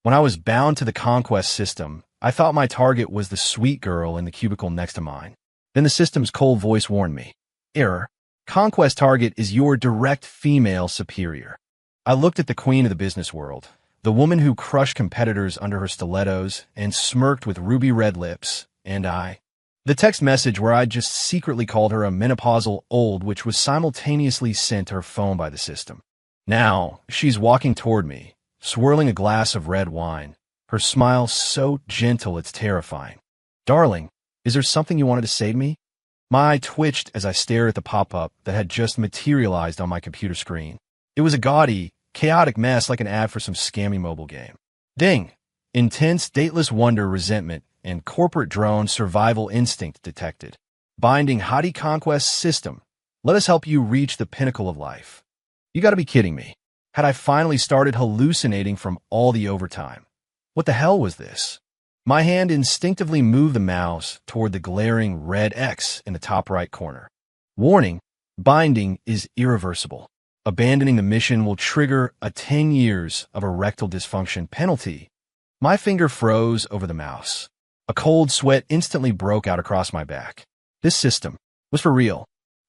When I was bound to the conquest system, I thought my target was the sweet girl in the cubicle next to mine. Then the system's cold voice warned me. Error. Conquest target is your direct female superior. I looked at the queen of the business world, the woman who crushed competitors under her stilettos and smirked with ruby red lips, and the text message where I just secretly called her a menopausal old, which was simultaneously sent to her phone by the system. Now, she's walking toward me, swirling a glass of red wine, her smile so gentle it's terrifying. Darling, is there something you wanted to say to me? My eye twitched as I stared at the pop-up that had just materialized on my computer screen. It was a gaudy, chaotic mess like an ad for some scammy mobile game. Ding! Intense, dateless wonder, resentment, and corporate drone survival instinct detected. Binding Hottie Conquest System. Let us help you reach the pinnacle of life. You gotta be kidding me. Had I finally started hallucinating from all the overtime? What the hell was this? My hand instinctively moved the mouse toward the glaring red X in the top right corner. Warning, binding is irreversible. Abandoning the mission will trigger a 10 years of erectile dysfunction penalty. My finger froze over the mouse. A cold sweat instantly broke out across my back. This system was for real.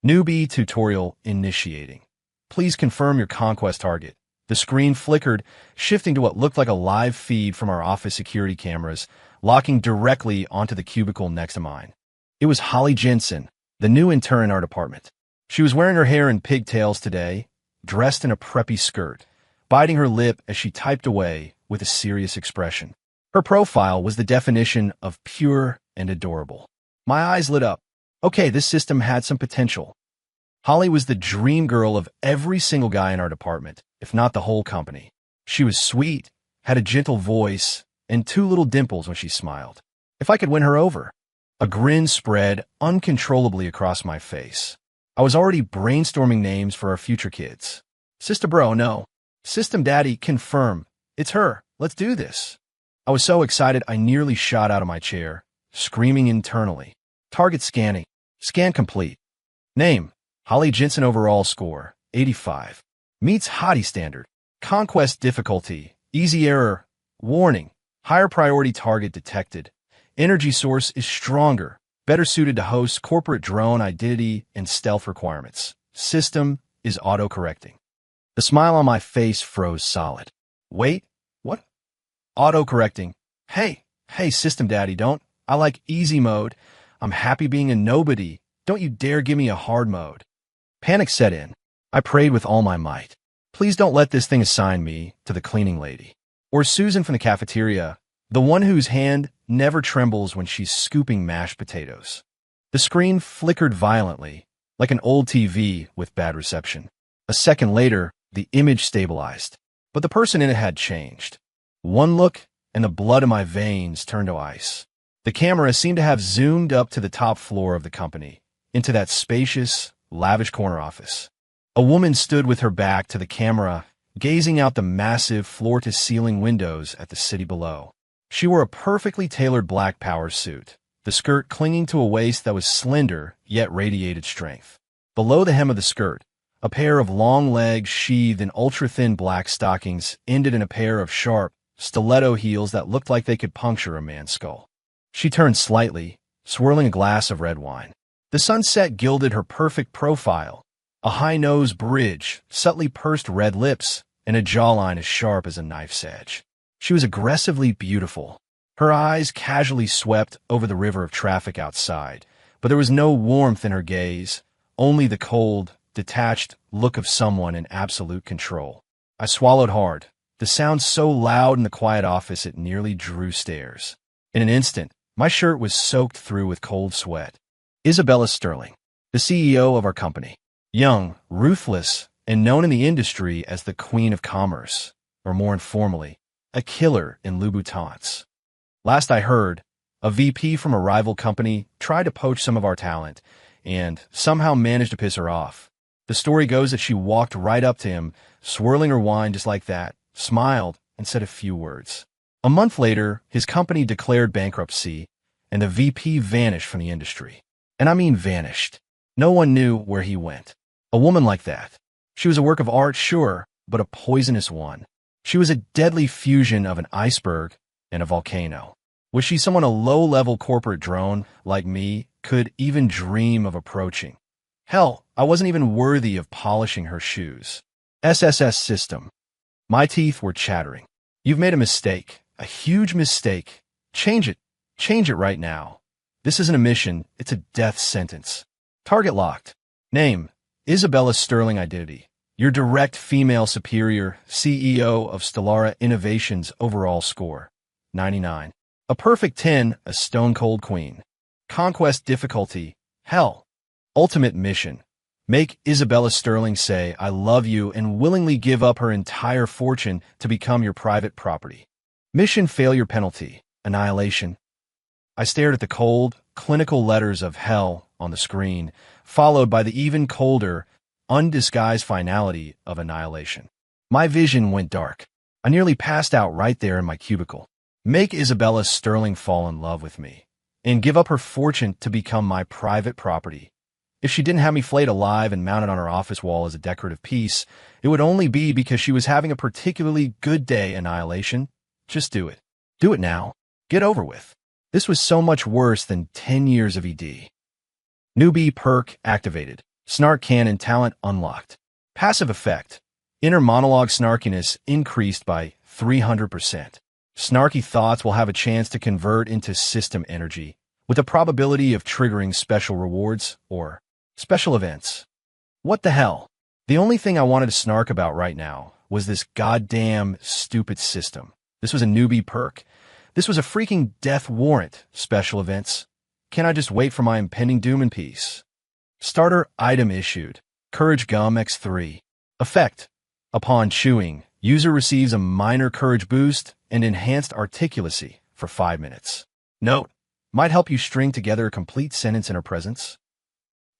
Newbie tutorial initiating. Please confirm your conquest target. The screen flickered, shifting to what looked like a live feed from our office security cameras, locking directly onto the cubicle next to mine. It was Holly Jensen, the new intern in our department. She was wearing her hair in pigtails today, dressed in a preppy skirt, biting her lip as she typed away with a serious expression. Her profile was the definition of pure and adorable. My eyes lit up. Okay, this system had some potential. Holly was the dream girl of every single guy in our department, if not the whole company. She was sweet, had a gentle voice, and two little dimples when she smiled. If I could win her over. A grin spread uncontrollably across my face. I was already brainstorming names for our future kids. Sister bro, no. System daddy, confirm. It's her. Let's do this. I was so excited I nearly shot out of my chair, screaming internally. Target scanning. Scan complete. Name, Holly Jensen. Overall score, 85. Meets Hottie standard. Conquest difficulty, easy. Error. Warning, higher priority target detected. Energy source is stronger, better suited to host corporate drone identity and stealth requirements. System is auto-correcting. The smile on my face froze solid. Wait, what? Auto-correcting. Hey, system daddy, don't. I like easy mode. I'm happy being a nobody. Don't you dare give me a hard mode. Panic set in. I prayed with all my might. Please don't let this thing assign me to the cleaning lady. Or Susan from the cafeteria, the one whose hand never trembles when she's scooping mashed potatoes. The screen flickered violently, like an old TV with bad reception. A second later, the image stabilized, but the person in it had changed. One look, and the blood in my veins turned to ice. The camera seemed to have zoomed up to the top floor of the company, into that spacious, lavish corner office. A woman stood with her back to the camera, gazing out the massive floor-to-ceiling windows at the city below. She wore a perfectly tailored black power suit, the skirt clinging to a waist that was slender yet radiated strength. Below the hem of the skirt, a pair of long legs sheathed in ultra-thin black stockings ended in a pair of sharp, stiletto heels that looked like they could puncture a man's skull. She turned slightly, swirling a glass of red wine. The sunset gilded her perfect profile, a high-nose bridge, subtly pursed red lips, and a jawline as sharp as a knife's edge. She was aggressively beautiful. Her eyes casually swept over the river of traffic outside, but there was no warmth in her gaze, only the cold, detached look of someone in absolute control. I swallowed hard, the sound so loud in the quiet office it nearly drew stares. In an instant, my shirt was soaked through with cold sweat. Isabella Sterling, the CEO of our company. Young, ruthless, and known in the industry as the Queen of Commerce, or more informally, a killer in Louboutins. Last I heard, a VP from a rival company tried to poach some of our talent and somehow managed to piss her off. The story goes that she walked right up to him, swirling her wine just like that, smiled, and said a few words. A month later, his company declared bankruptcy, and the VP vanished from the industry. And I mean vanished. No one knew where he went. A woman like that. She was a work of art, sure, but a poisonous one. She was a deadly fusion of an iceberg and a volcano. Was she someone a low-level corporate drone like me could even dream of approaching? Hell, I wasn't even worthy of polishing her shoes. SSS system. My teeth were chattering. You've made a mistake. A huge mistake. Change it. Change it right now. This isn't a mission, it's a death sentence. Target locked. Name, Isabella Sterling. Identity, your direct female superior, CEO of Stellara Innovations. Overall score, 99. A perfect 10, a stone-cold queen. Conquest difficulty, hell. Ultimate mission, make Isabella Sterling say, I love you and willingly give up her entire fortune to become your private property. Mission failure penalty, annihilation. I stared at the cold, clinical letters of hell on the screen, followed by the even colder, undisguised finality of annihilation. My vision went dark. I nearly passed out right there in my cubicle. Make Isabella Sterling fall in love with me and give up her fortune to become my private property. If she didn't have me flayed alive and mounted on her office wall as a decorative piece, it would only be because she was having a particularly good day. Annihilation. Just do it. Do it now. Get over with. This was so much worse than 10 years of ED. Newbie perk activated. Snark cannon talent unlocked. Passive effect. Inner monologue snarkiness increased by 300%. Snarky thoughts will have a chance to convert into system energy, with a probability of triggering special rewards or special events. What the hell? The only thing I wanted to snark about right now was this goddamn stupid system. This was a newbie perk. This was a freaking death warrant. Special events. Can I just wait for my impending doom in peace? Starter item issued. Courage Gum X3. Effect. Upon chewing, user receives a minor courage boost and enhanced articulacy for 5 minutes. Note. Might help you string together a complete sentence in her presence.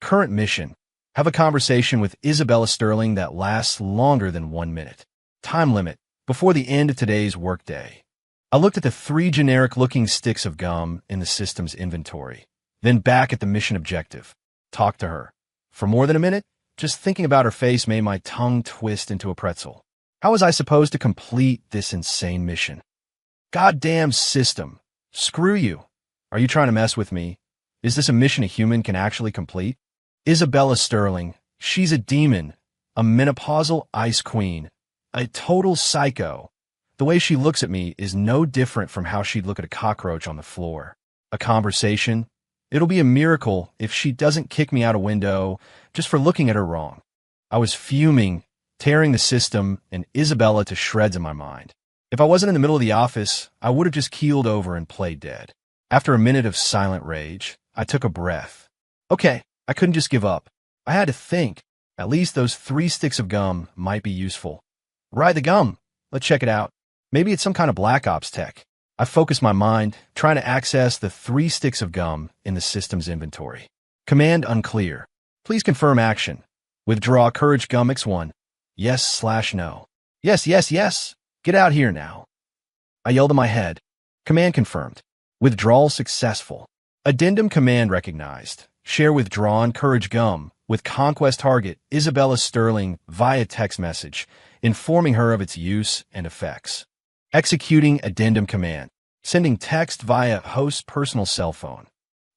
Current mission. Have a conversation with Isabella Sterling that lasts longer than 1 minute. Time limit. Before the end of today's workday. I looked at the 3 generic-looking sticks of gum in the system's inventory, then back at the mission objective. Talk to her. For more than a minute, just thinking about her face made my tongue twist into a pretzel. How was I supposed to complete this insane mission? Goddamn system. Screw you. Are you trying to mess with me? Is this a mission a human can actually complete? Isabella Sterling, she's a demon, a menopausal ice queen, a total psycho. The way she looks at me is no different from how she'd look at a cockroach on the floor. A conversation? It'll be a miracle if she doesn't kick me out a window just for looking at her wrong. I was fuming, tearing the system and Isabella to shreds in my mind. If I wasn't in the middle of the office, I would have just keeled over and played dead. After a minute of silent rage, I took a breath. Okay, I couldn't just give up. I had to think. At least those 3 sticks of gum might be useful. Ride the gum. Let's check it out. Maybe it's some kind of Black Ops tech. I focused my mind, trying to access the 3 sticks of gum in the system's inventory. Command unclear. Please confirm action. Withdraw Courage Gum X1. Yes/no. Yes, yes, yes. Get out here now. I yelled in my head. Command confirmed. Withdrawal successful. Addendum command recognized. Share withdrawn Courage Gum with Conquest target Isabella Sterling via text message, informing her of its use and effects. Executing addendum command. Sending text via host's personal cell phone.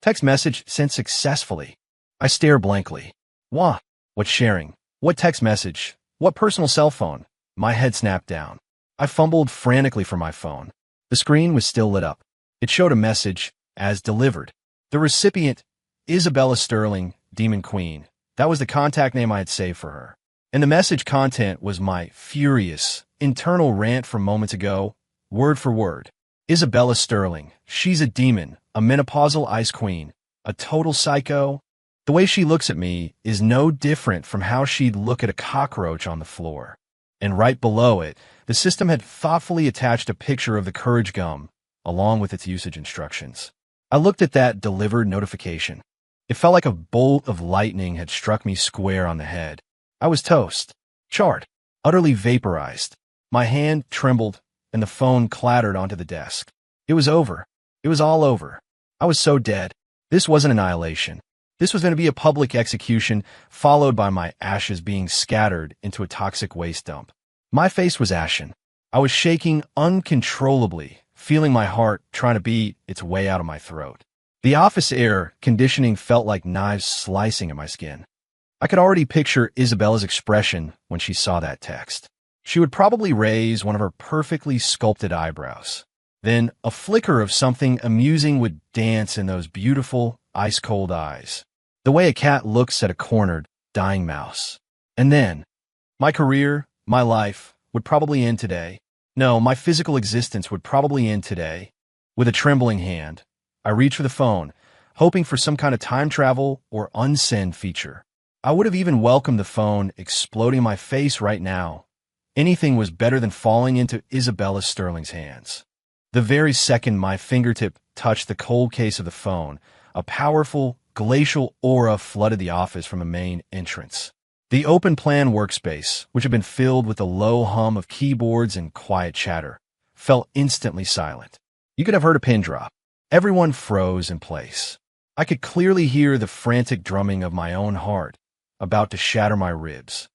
Text message sent successfully. I stare blankly. What? What sharing? What text message? What personal cell phone? My head snapped down. I fumbled frantically for my phone. The screen was still lit up. It showed a message, as delivered. The recipient, Isabella Sterling, Demon Queen. That was the contact name I had saved for her. And the message content was my furious, internal rant from moments ago, word for word. Isabella Sterling, she's a demon, a menopausal ice queen, a total psycho. The way she looks at me is no different from how she'd look at a cockroach on the floor. And right below it, the system had thoughtfully attached a picture of the Courage Gum, along with its usage instructions. I looked at that delivered notification. It felt like a bolt of lightning had struck me square on the head. I was toast, charred, utterly vaporized. My hand trembled, and the phone clattered onto the desk. It was over. It was all over. I was so dead. This wasn't annihilation. This was going to be a public execution, followed by my ashes being scattered into a toxic waste dump. My face was ashen. I was shaking uncontrollably, feeling my heart trying to beat its way out of my throat. The office air conditioning felt like knives slicing at my skin. I could already picture Isabella's expression when she saw that text. She would probably raise one of her perfectly sculpted eyebrows. Then a flicker of something amusing would dance in those beautiful, ice-cold eyes, the way a cat looks at a cornered, dying mouse. And then, my career, my life, would probably end today. No, my physical existence would probably end today. With a trembling hand, I reached for the phone, hoping for some kind of time travel or unsend feature. I would have even welcomed the phone exploding in my face right now. Anything was better than falling into Isabella Sterling's hands. The very second my fingertip touched the cold case of the phone, a powerful, glacial aura flooded the office from a main entrance. The open-plan workspace, which had been filled with a low hum of keyboards and quiet chatter, fell instantly silent. You could have heard a pin drop. Everyone froze in place. I could clearly hear the frantic drumming of my own heart, about to shatter my ribs.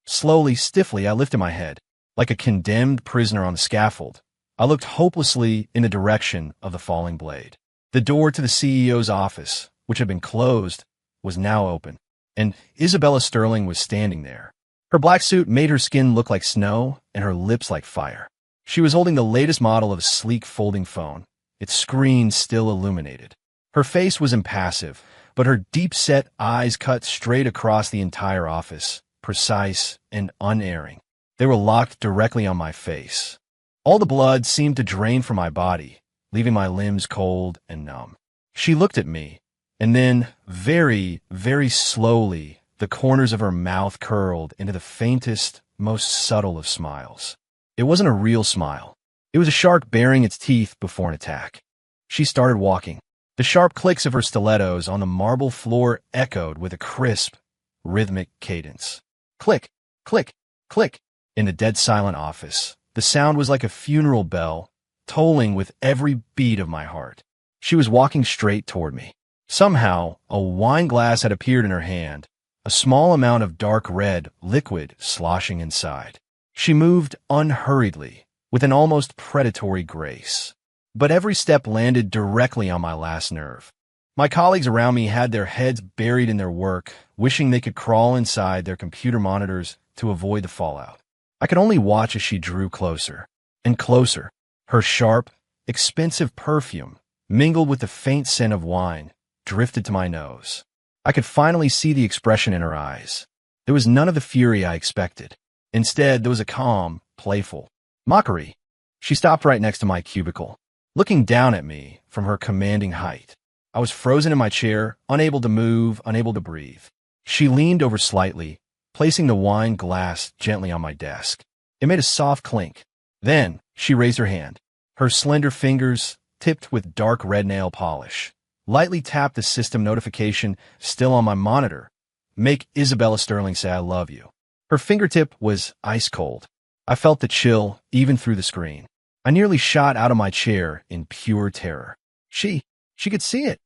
Slowly, stiffly, I lifted my head. Like a condemned prisoner on the scaffold, I looked hopelessly in the direction of the falling blade. The door to the CEO's office, which had been closed, was now open, and Isabella Sterling was standing there. Her black suit made her skin look like snow and her lips like fire. She was holding the latest model of a sleek folding phone, its screen still illuminated. Her face was impassive, but her deep-set eyes cut straight across the entire office, precise and unerring. They were locked directly on my face. All the blood seemed to drain from my body, leaving my limbs cold and numb. She looked at me, and then, very, very slowly, the corners of her mouth curled into the faintest, most subtle of smiles. It wasn't a real smile. It was a shark baring its teeth before an attack. She started walking. The sharp clicks of her stilettos on the marble floor echoed with a crisp, rhythmic cadence. Click, click, click. In the dead-silent office, the sound was like a funeral bell, tolling with every beat of my heart. She was walking straight toward me. Somehow, a wine glass had appeared in her hand, a small amount of dark red liquid sloshing inside. She moved unhurriedly, with an almost predatory grace. But every step landed directly on my last nerve. My colleagues around me had their heads buried in their work, wishing they could crawl inside their computer monitors to avoid the fallout. I could only watch as she drew closer and closer. Her sharp, expensive perfume, mingled with the faint scent of wine, drifted to my nose. I could finally see the expression in her eyes. There was none of the fury I expected. Instead, there was a calm, playful mockery. She stopped right next to my cubicle, looking down at me from her commanding height. I was frozen in my chair, unable to move, unable to breathe. She leaned over slightly, placing the wine glass gently on my desk. It made a soft clink. Then she raised her hand. Her slender fingers, tipped with dark red nail polish, lightly tapped the system notification still on my monitor. Make Isabella Sterling say I love you. Her fingertip was ice cold. I felt the chill even through the screen. I nearly shot out of my chair in pure terror. She could see it.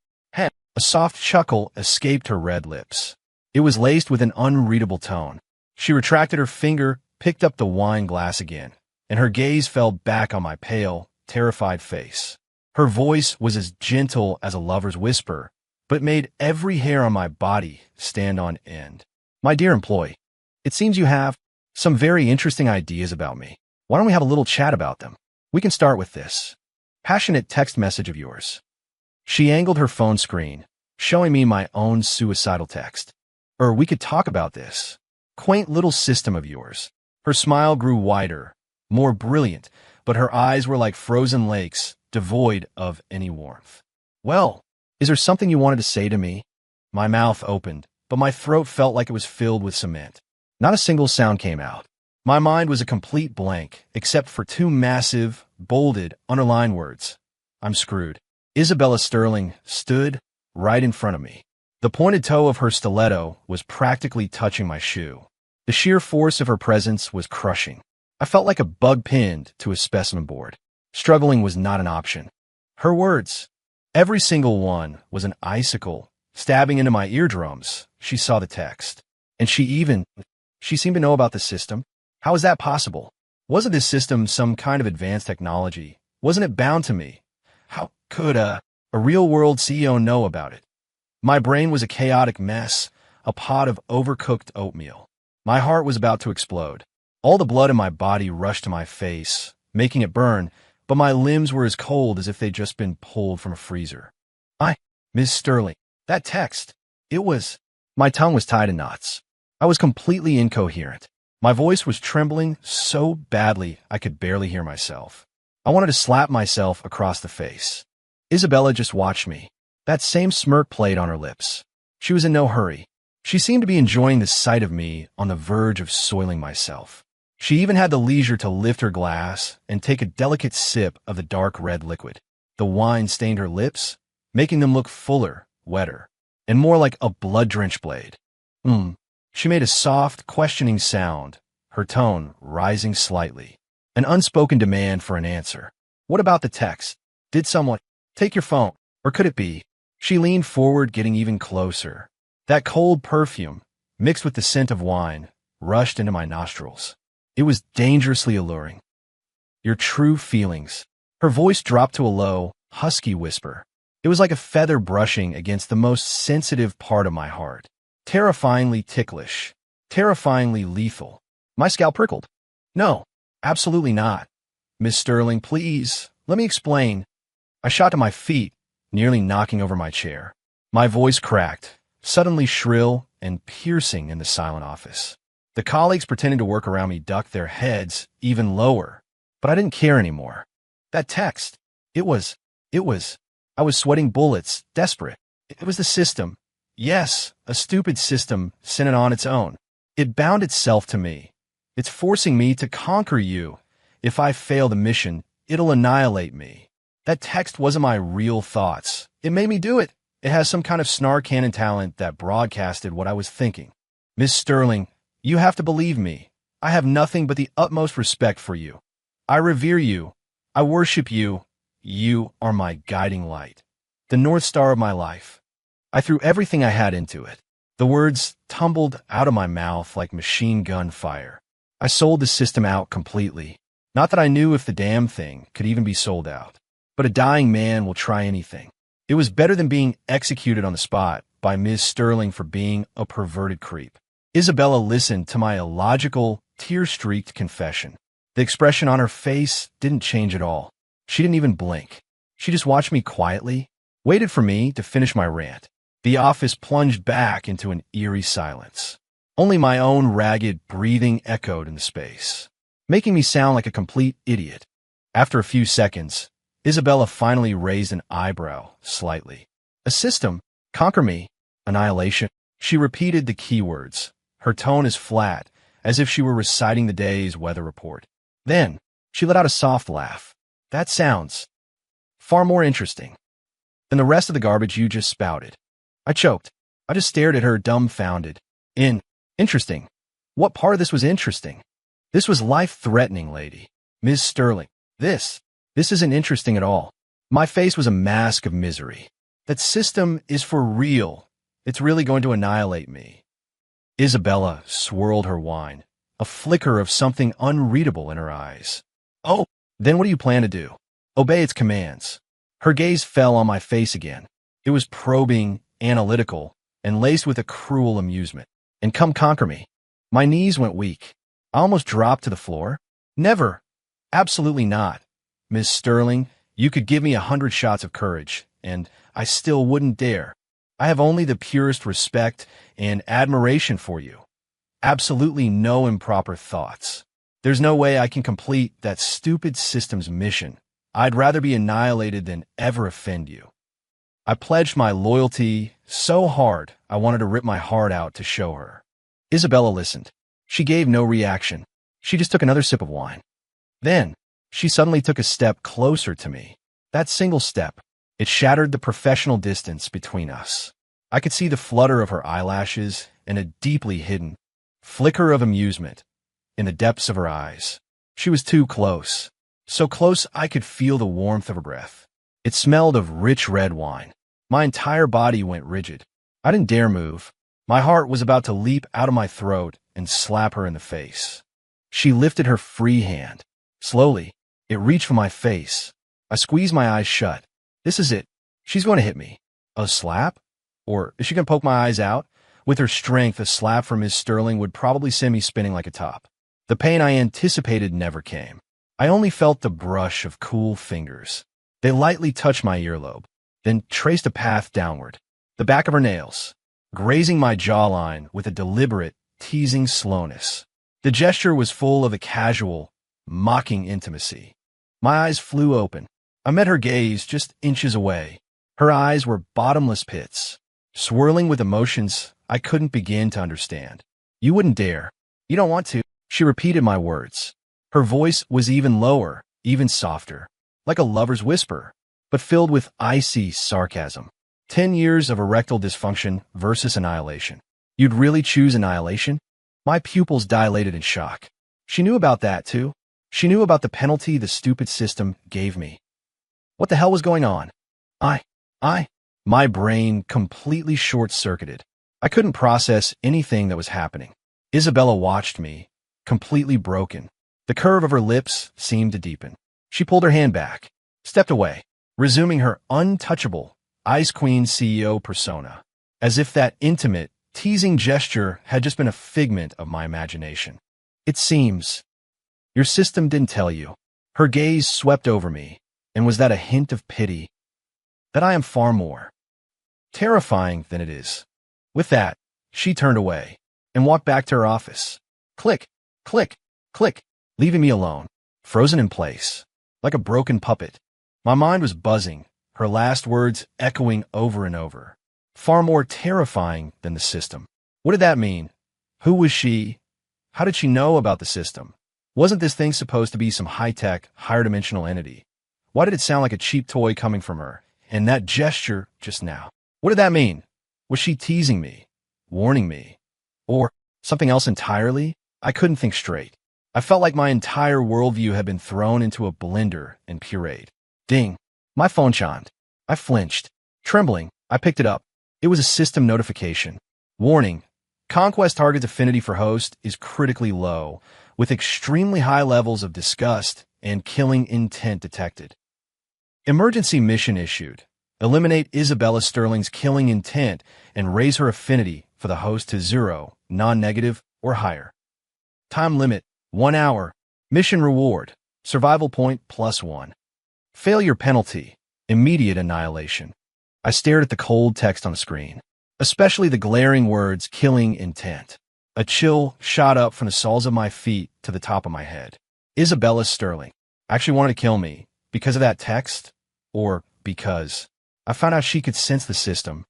A soft chuckle escaped her red lips. It was laced with an unreadable tone. She retracted her finger, picked up the wine glass again, and her gaze fell back on my pale, terrified face. Her voice was as gentle as a lover's whisper, but made every hair on my body stand on end. My dear employee, it seems you have some very interesting ideas about me. Why don't we have a little chat about them? We can start with this passionate text message of yours. She angled her phone screen, showing me my own suicidal text. Or we could talk about this quaint little system of yours. Her smile grew wider, more brilliant, but her eyes were like frozen lakes, devoid of any warmth. Well, is there something you wanted to say to me? My mouth opened, but my throat felt like it was filled with cement. Not a single sound came out. My mind was a complete blank, except for two massive, bolded, underlined words. I'm screwed. Isabella Sterling stood right in front of me. The pointed toe of her stiletto was practically touching my shoe. The sheer force of her presence was crushing. I felt like a bug pinned to a specimen board. Struggling was not an option. Her words, every single one, was an icicle stabbing into my eardrums. She saw the text. And she seemed to know about the system. How is that possible? Wasn't this system some kind of advanced technology? Wasn't it bound to me? How could a real-world CEO know about it? My brain was a chaotic mess, a pot of overcooked oatmeal. My heart was about to explode. All the blood in my body rushed to my face, making it burn, but my limbs were as cold as if they'd just been pulled from a freezer. Miss Sterling, that text, it was... My tongue was tied in knots. I was completely incoherent. My voice was trembling so badly I could barely hear myself. I wanted to slap myself across the face. Isabella just watched me. That same smirk played on her lips. She was in no hurry. She seemed to be enjoying the sight of me on the verge of soiling myself. She even had the leisure to lift her glass and take a delicate sip of the dark red liquid. The wine stained her lips, making them look fuller, wetter, and more like a blood-drenched blade. She made a soft, questioning sound, her tone rising slightly. An unspoken demand for an answer. What about the text? Did someone take your phone? Or could it be? She leaned forward, getting even closer. That cold perfume, mixed with the scent of wine, rushed into my nostrils. It was dangerously alluring. Your true feelings. Her voice dropped to a low, husky whisper. It was like a feather brushing against the most sensitive part of my heart. Terrifyingly ticklish. Terrifyingly lethal. My scalp prickled. No, absolutely not. Miss Sterling, please, let me explain. I shot to my feet, nearly knocking over my chair. My voice cracked, suddenly shrill and piercing in the silent office. The colleagues pretending to work around me ducked their heads even lower, but I didn't care anymore. That text, I was sweating bullets, desperate. It was the system. Yes, a stupid system sent it on its own. It bound itself to me. It's forcing me to conquer you. If I fail the mission, it'll annihilate me. That text wasn't my real thoughts. It made me do it. It has some kind of snark cannon talent that broadcasted what I was thinking. Miss Sterling, you have to believe me. I have nothing but the utmost respect for you. I revere you. I worship you. You are my guiding light, the North Star of my life. I threw everything I had into it. The words tumbled out of my mouth like machine gun fire. I sold the system out completely. Not that I knew if the damn thing could even be sold out. But a dying man will try anything. It was better than being executed on the spot by Ms. Sterling for being a perverted creep. Isabella listened to my illogical, tear-streaked confession. The expression on her face didn't change at all. She didn't even blink. She just watched me quietly, waited for me to finish my rant. The office plunged back into an eerie silence. Only my own ragged breathing echoed in the space, making me sound like a complete idiot. After a few seconds, Isabella finally raised an eyebrow slightly. A system? Conquer me? Annihilation? She repeated the keywords, her tone as flat as if she were reciting the day's weather report. Then, she let out a soft laugh. That sounds far more interesting than the rest of the garbage you just spouted. I choked. I just stared at her dumbfounded. Interesting. What part of this was interesting? This was life-threatening, lady. Ms. Sterling. This isn't interesting at all. My face was a mask of misery. That system is for real. It's really going to annihilate me. Isabella swirled her wine, a flicker of something unreadable in her eyes. Oh, then what do you plan to do? Obey its commands. Her gaze fell on my face again. It was probing, analytical, and laced with a cruel amusement. And come conquer me. My knees went weak. I almost dropped to the floor. Never. Absolutely not. Miss Sterling, you could give me 100 shots of courage, and I still wouldn't dare. I have only the purest respect and admiration for you. Absolutely no improper thoughts. There's no way I can complete that stupid system's mission. I'd rather be annihilated than ever offend you. I pledged my loyalty so hard I wanted to rip my heart out to show her. Isabella listened. She gave no reaction. She just took another sip of wine. Then, she suddenly took a step closer to me. That single step, it shattered the professional distance between us. I could see the flutter of her eyelashes and a deeply hidden flicker of amusement in the depths of her eyes. She was too close. So close I could feel the warmth of her breath. It smelled of rich red wine. My entire body went rigid. I didn't dare move. My heart was about to leap out of my throat and slap her in the face. She lifted her free hand. Slowly, it reached for my face. I squeezed my eyes shut. This is it. She's going to hit me. A slap? Or is she going to poke my eyes out? With her strength, a slap from Miss Sterling would probably send me spinning like a top. The pain I anticipated never came. I only felt the brush of cool fingers. They lightly touched my earlobe, then traced a path downward. The back of her nails, grazing my jawline with a deliberate, teasing slowness. The gesture was full of a casual, mocking intimacy. My eyes flew open. I met her gaze just inches away. Her eyes were bottomless pits, swirling with emotions I couldn't begin to understand. You wouldn't dare. You don't want to. She repeated my words. Her voice was even lower, even softer, like a lover's whisper, but filled with icy sarcasm. 10 years of erectile dysfunction versus annihilation. You'd really choose annihilation? My pupils dilated in shock. She knew about that, too. She knew about the penalty the stupid system gave me. What the hell was going on? My brain completely short-circuited. I couldn't process anything that was happening. Isabella watched me, completely broken. The curve of her lips seemed to deepen. She pulled her hand back, stepped away, resuming her untouchable Ice Queen CEO persona, as if that intimate, teasing gesture had just been a figment of my imagination. It seems. Your system didn't tell you. Her gaze swept over me, and was that a hint of pity? That I am far more terrifying than it is. With that, she turned away and walked back to her office. Click, click, click, leaving me alone, frozen in place, like a broken puppet. My mind was buzzing, her last words echoing over and over. Far more terrifying than the system. What did that mean? Who was she? How did she know about the system? Wasn't this thing supposed to be some high-tech, higher-dimensional entity? Why did it sound like a cheap toy coming from her? And that gesture just now. What did that mean? Was she teasing me? Warning me? Or something else entirely? I couldn't think straight. I felt like my entire worldview had been thrown into a blender and pureed. Ding. My phone chimed. I flinched. Trembling, I picked it up. It was a system notification. Warning. Conquest target affinity for host is critically low, with extremely high levels of disgust and killing intent detected. Emergency mission issued. Eliminate Isabella Sterling's killing intent and raise her affinity for the host to 0, non-negative, or higher. Time limit, 1 hour. Mission reward, survival point +1. Failure penalty, immediate annihilation. I stared at the cold text on the screen, especially the glaring words killing intent. A chill shot up from the soles of my feet to the top of my head. Isabella Sterling actually wanted to kill me because of that text, or because I found out she could sense the system.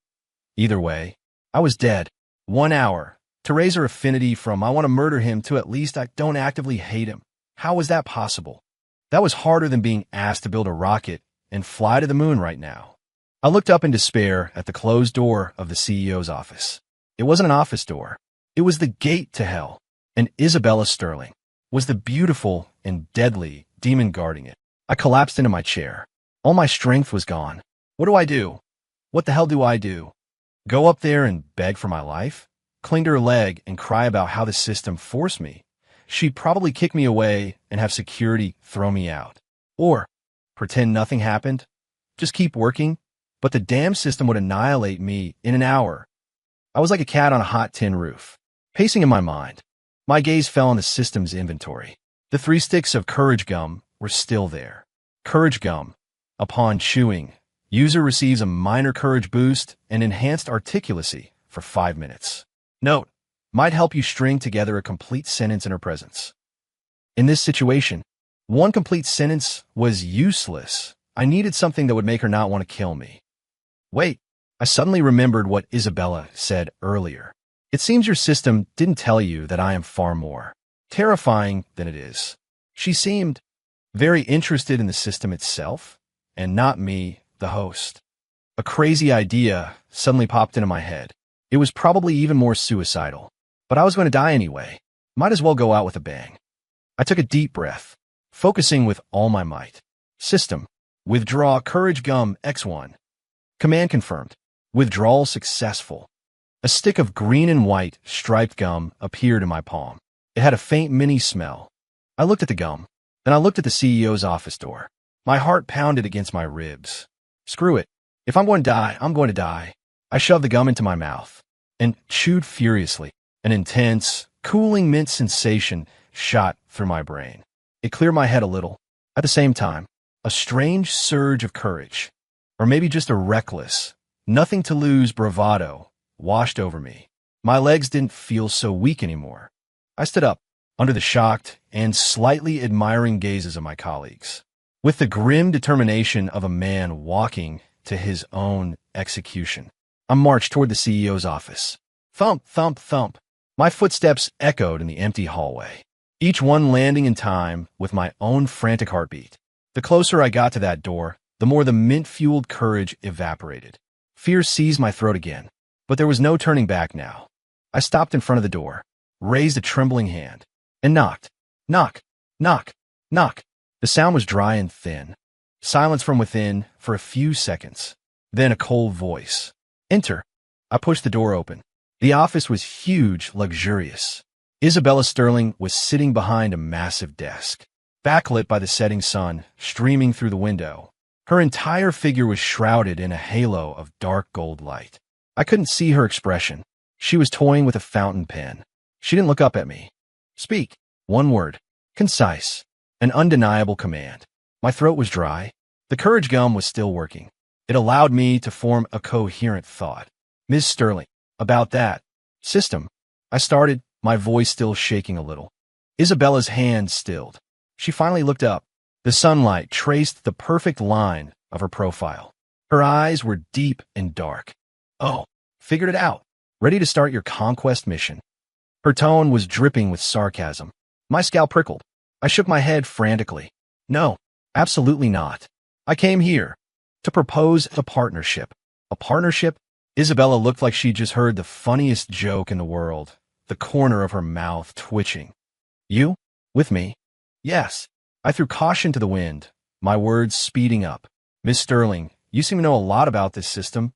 Either way, I was dead. 1 hour. To raise her affinity from I want to murder him to at least I don't actively hate him. How was that possible? That was harder than being asked to build a rocket and fly to the moon right now. I looked up in despair at the closed door of the CEO's office. It wasn't an office door. It was the gate to hell. And Isabella Sterling was the beautiful and deadly demon guarding it. I collapsed into my chair. All my strength was gone. What do I do? What the hell do I do? Go up there and beg for my life? Cling to her leg and cry about how the system forced me? She'd probably kick me away and have security throw me out. Or pretend nothing happened? Just keep working? But the damn system would annihilate me in an hour. I was like a cat on a hot tin roof, pacing in my mind. My gaze fell on the system's inventory. The 3 sticks of courage gum were still there. Courage gum. Upon chewing, user receives a minor courage boost and enhanced articulacy for 5 minutes. Note, might help you string together a complete sentence in her presence. In this situation, one complete sentence was useless. I needed something that would make her not want to kill me. Wait, I suddenly remembered what Isabella said earlier. It seems your system didn't tell you that I am far more terrifying than it is. She seemed very interested in the system itself, and not me, the host. A crazy idea suddenly popped into my head. It was probably even more suicidal, but I was going to die anyway. Might as well go out with a bang. I took a deep breath, focusing with all my might. System, withdraw courage gum X1. Command confirmed. Withdrawal successful. A stick of green and white striped gum appeared in my palm. It had a faint minty smell, I looked at the gum. Then I looked at the CEO's office door. My heart pounded against my ribs. Screw it. If I'm going to die, I'm going to die. I shoved the gum into my mouth and chewed furiously. An intense, cooling mint sensation shot through my brain. It cleared my head a little. At the same time, a strange surge of courage, or maybe just a reckless, nothing-to-lose bravado, washed over me. My legs didn't feel so weak anymore. I stood up, under the shocked and slightly admiring gazes of my colleagues. With the grim determination of a man walking to his own execution, I marched toward the CEO's office. Thump, thump, thump. My footsteps echoed in the empty hallway, each one landing in time with my own frantic heartbeat. The closer I got to that door, the more the mint-fueled courage evaporated. Fear seized my throat again, but there was no turning back now. I stopped in front of the door, raised a trembling hand, and knocked. Knock, knock, knock. The sound was dry and thin. Silence from within for a few seconds. Then a cold voice. Enter. I pushed the door open. The office was huge, luxurious. Isabella Sterling was sitting behind a massive desk, backlit by the setting sun streaming through the window. Her entire figure was shrouded in a halo of dark gold light. I couldn't see her expression. She was toying with a fountain pen. She didn't look up at me. Speak. One word. Concise. An undeniable command. My throat was dry. The courage gum was still working. It allowed me to form a coherent thought. Ms. Sterling, about that system, I started, my voice still shaking a little. Isabella's hand stilled. She finally looked up. The sunlight traced the perfect line of her profile. Her eyes were deep and dark. Oh, figured it out. Ready to start your conquest mission. Her tone was dripping with sarcasm. My scalp prickled. I shook my head frantically. No, absolutely not. I came here to propose a partnership. A partnership? Isabella looked like she just heard the funniest joke in the world, the corner of her mouth twitching. You? With me? Yes. I threw caution to the wind, my words speeding up. Miss Sterling, you seem to know a lot about this system,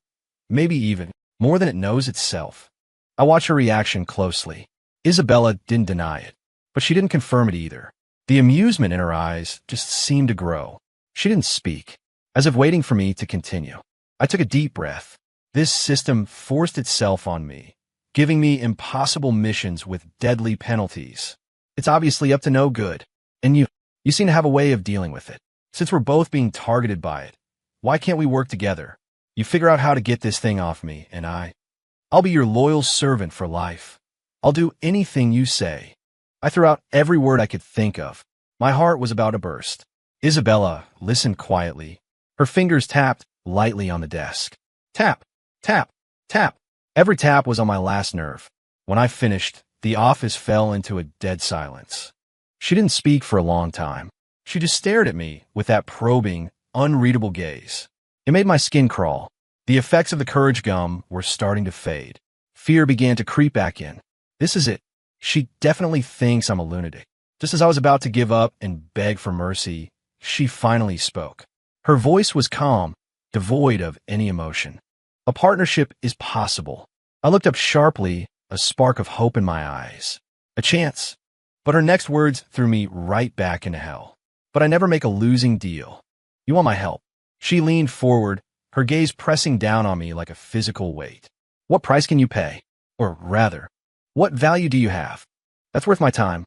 maybe even more than it knows itself. I watched her reaction closely. Isabella didn't deny it, but she didn't confirm it either. The amusement in her eyes just seemed to grow. She didn't speak, as if waiting for me to continue. I took a deep breath. This system forced itself on me, giving me impossible missions with deadly penalties. It's obviously up to no good, and you seem to have a way of dealing with it. Since we're both being targeted by it, why can't we work together? You figure out how to get this thing off me, and I'll be your loyal servant for life. I'll do anything you say. I threw out every word I could think of. My heart was about to burst. Isabella listened quietly. Her fingers tapped lightly on the desk. Tap, tap, tap. Every tap was on my last nerve. When I finished, the office fell into a dead silence. She didn't speak for a long time. She just stared at me with that probing, unreadable gaze. It made my skin crawl. The effects of the courage gum were starting to fade. Fear began to creep back in. This is it. She definitely thinks I'm a lunatic. Just as I was about to give up and beg for mercy, she finally spoke. Her voice was calm, devoid of any emotion. A partnership is possible. I looked up sharply, a spark of hope in my eyes. A chance. But her next words threw me right back into hell. But I never make a losing deal. You want my help? She leaned forward, her gaze pressing down on me like a physical weight. What price can you pay? Or rather, what value do you have? That's worth my time.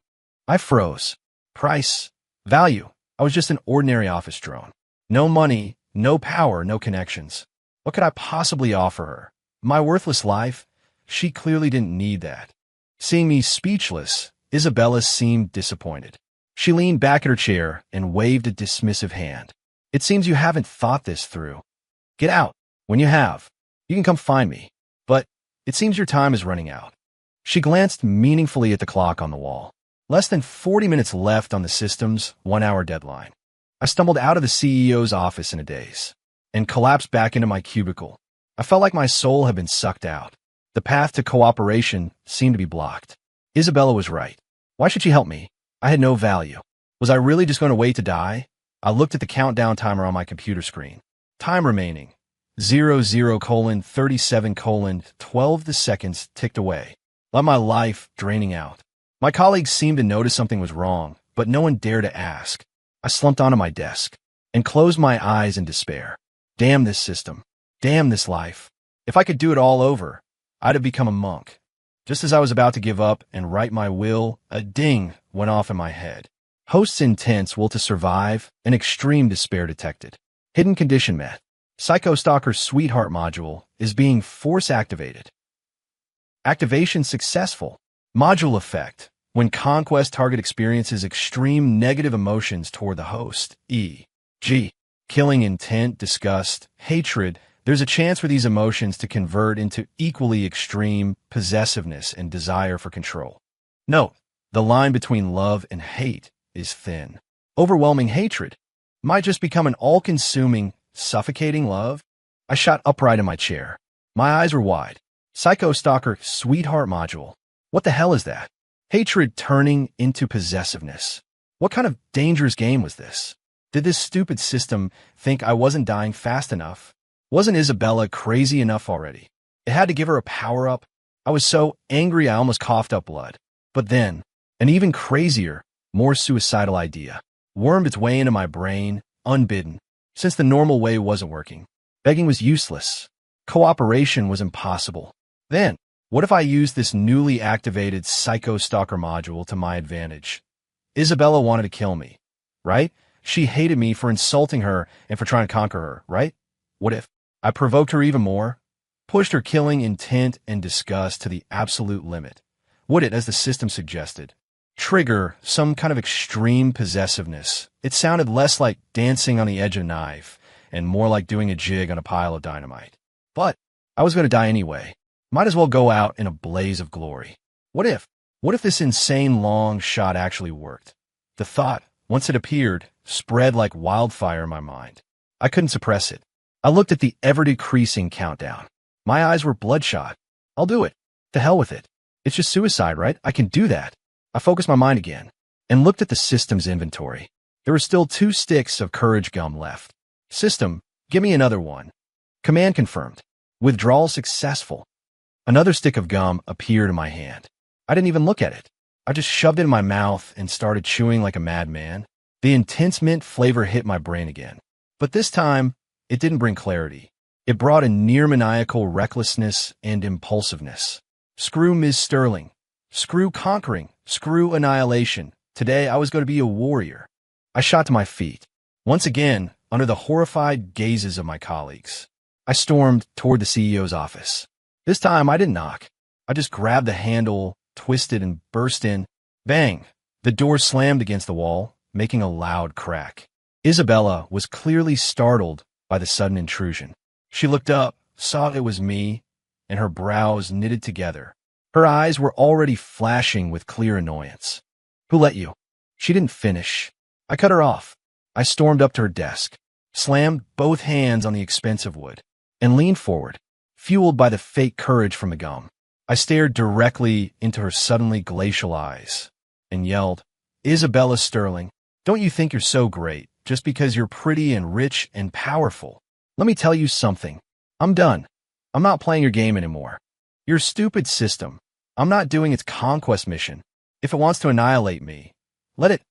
I froze. Price. Value. I was just an ordinary office drone. No money, no power, no connections. What could I possibly offer her? My worthless life? She clearly didn't need that. Seeing me speechless, Isabella seemed disappointed. She leaned back in her chair and waved a dismissive hand. It seems you haven't thought this through. Get out. When you have, you can come find me. But it seems your time is running out. She glanced meaningfully at the clock on the wall. Less than 40 minutes left on the system's 1-hour deadline. I stumbled out of the CEO's office in a daze and collapsed back into my cubicle. I felt like my soul had been sucked out. The path to cooperation seemed to be blocked. Isabella was right. Why should she help me? I had no value. Was I really just going to wait to die? I looked at the countdown timer on my computer screen. Time remaining. 00:37:12 the seconds ticked away. Let my life draining out. My colleagues seemed to notice something was wrong, but no one dared to ask. I slumped onto my desk and closed my eyes in despair. Damn this system. Damn this life. If I could do it all over, I'd have become a monk. Just as I was about to give up and write my will, a ding went off in my head. Host's intense will to survive and extreme despair detected. Hidden condition met. Psycho Stalker's Sweetheart module is being force activated. Activation successful. Module effect. When conquest target experiences extreme negative emotions toward the host, e.g., killing intent, disgust, hatred, there's a chance for these emotions to convert into equally extreme possessiveness and desire for control. Note, the line between love and hate is thin. Overwhelming hatred might just become an all-consuming, suffocating love. I shot upright in my chair. My eyes were wide. Psycho Stalker Sweetheart module. What the hell is that? Hatred turning into possessiveness. What kind of dangerous game was this? Did this stupid system think I wasn't dying fast enough? Wasn't Isabella crazy enough already? It had to give her a power-up. I was so angry I almost coughed up blood. But then, an even crazier, more suicidal idea wormed its way into my brain, unbidden. Since the normal way wasn't working, begging was useless. Cooperation was impossible. Then, what if I used this newly activated Psycho Stalker module to my advantage? Isabella wanted to kill me, right? She hated me for insulting her and for trying to conquer her, right? What if I provoked her even more? Pushed her killing intent and disgust to the absolute limit? Would it, as the system suggested, trigger some kind of extreme possessiveness? It sounded less like dancing on the edge of a knife and more like doing a jig on a pile of dynamite. But I was going to die anyway. Might as well go out in a blaze of glory. What if this insane long shot actually worked? The thought, once it appeared, spread like wildfire in my mind. I couldn't suppress it. I looked at the ever-decreasing countdown. My eyes were bloodshot. I'll do it. To hell with it. It's just suicide, right? I can do that. I focused my mind again and looked at the system's inventory. There were still 2 sticks of courage gum left. System, give me another one. Command confirmed. Withdrawal successful. Another stick of gum appeared in my hand. I didn't even look at it. I just shoved it in my mouth and started chewing like a madman. The intense mint flavor hit my brain again. But this time, it didn't bring clarity. It brought a near-maniacal recklessness and impulsiveness. Screw Ms. Sterling. Screw conquering. Screw annihilation. Today, I was going to be a warrior. I shot to my feet. Once again, under the horrified gazes of my colleagues, I stormed toward the CEO's office. This time, I didn't knock. I just grabbed the handle, twisted, and burst in. Bang! The door slammed against the wall, making a loud crack. Isabella was clearly startled by the sudden intrusion. She looked up, saw it was me, and her brows knitted together. Her eyes were already flashing with clear annoyance. Who let you? She didn't finish. I cut her off. I stormed up to her desk, slammed both hands on the expensive wood, and leaned forward, fueled by the fake courage from the gum. I stared directly into her suddenly glacial eyes and yelled, Isabella Sterling, don't you think you're so great just because you're pretty and rich and powerful? Let me tell you something. I'm done. I'm not playing your game anymore. Your stupid system. I'm not doing its conquest mission. If it wants to annihilate me, let it.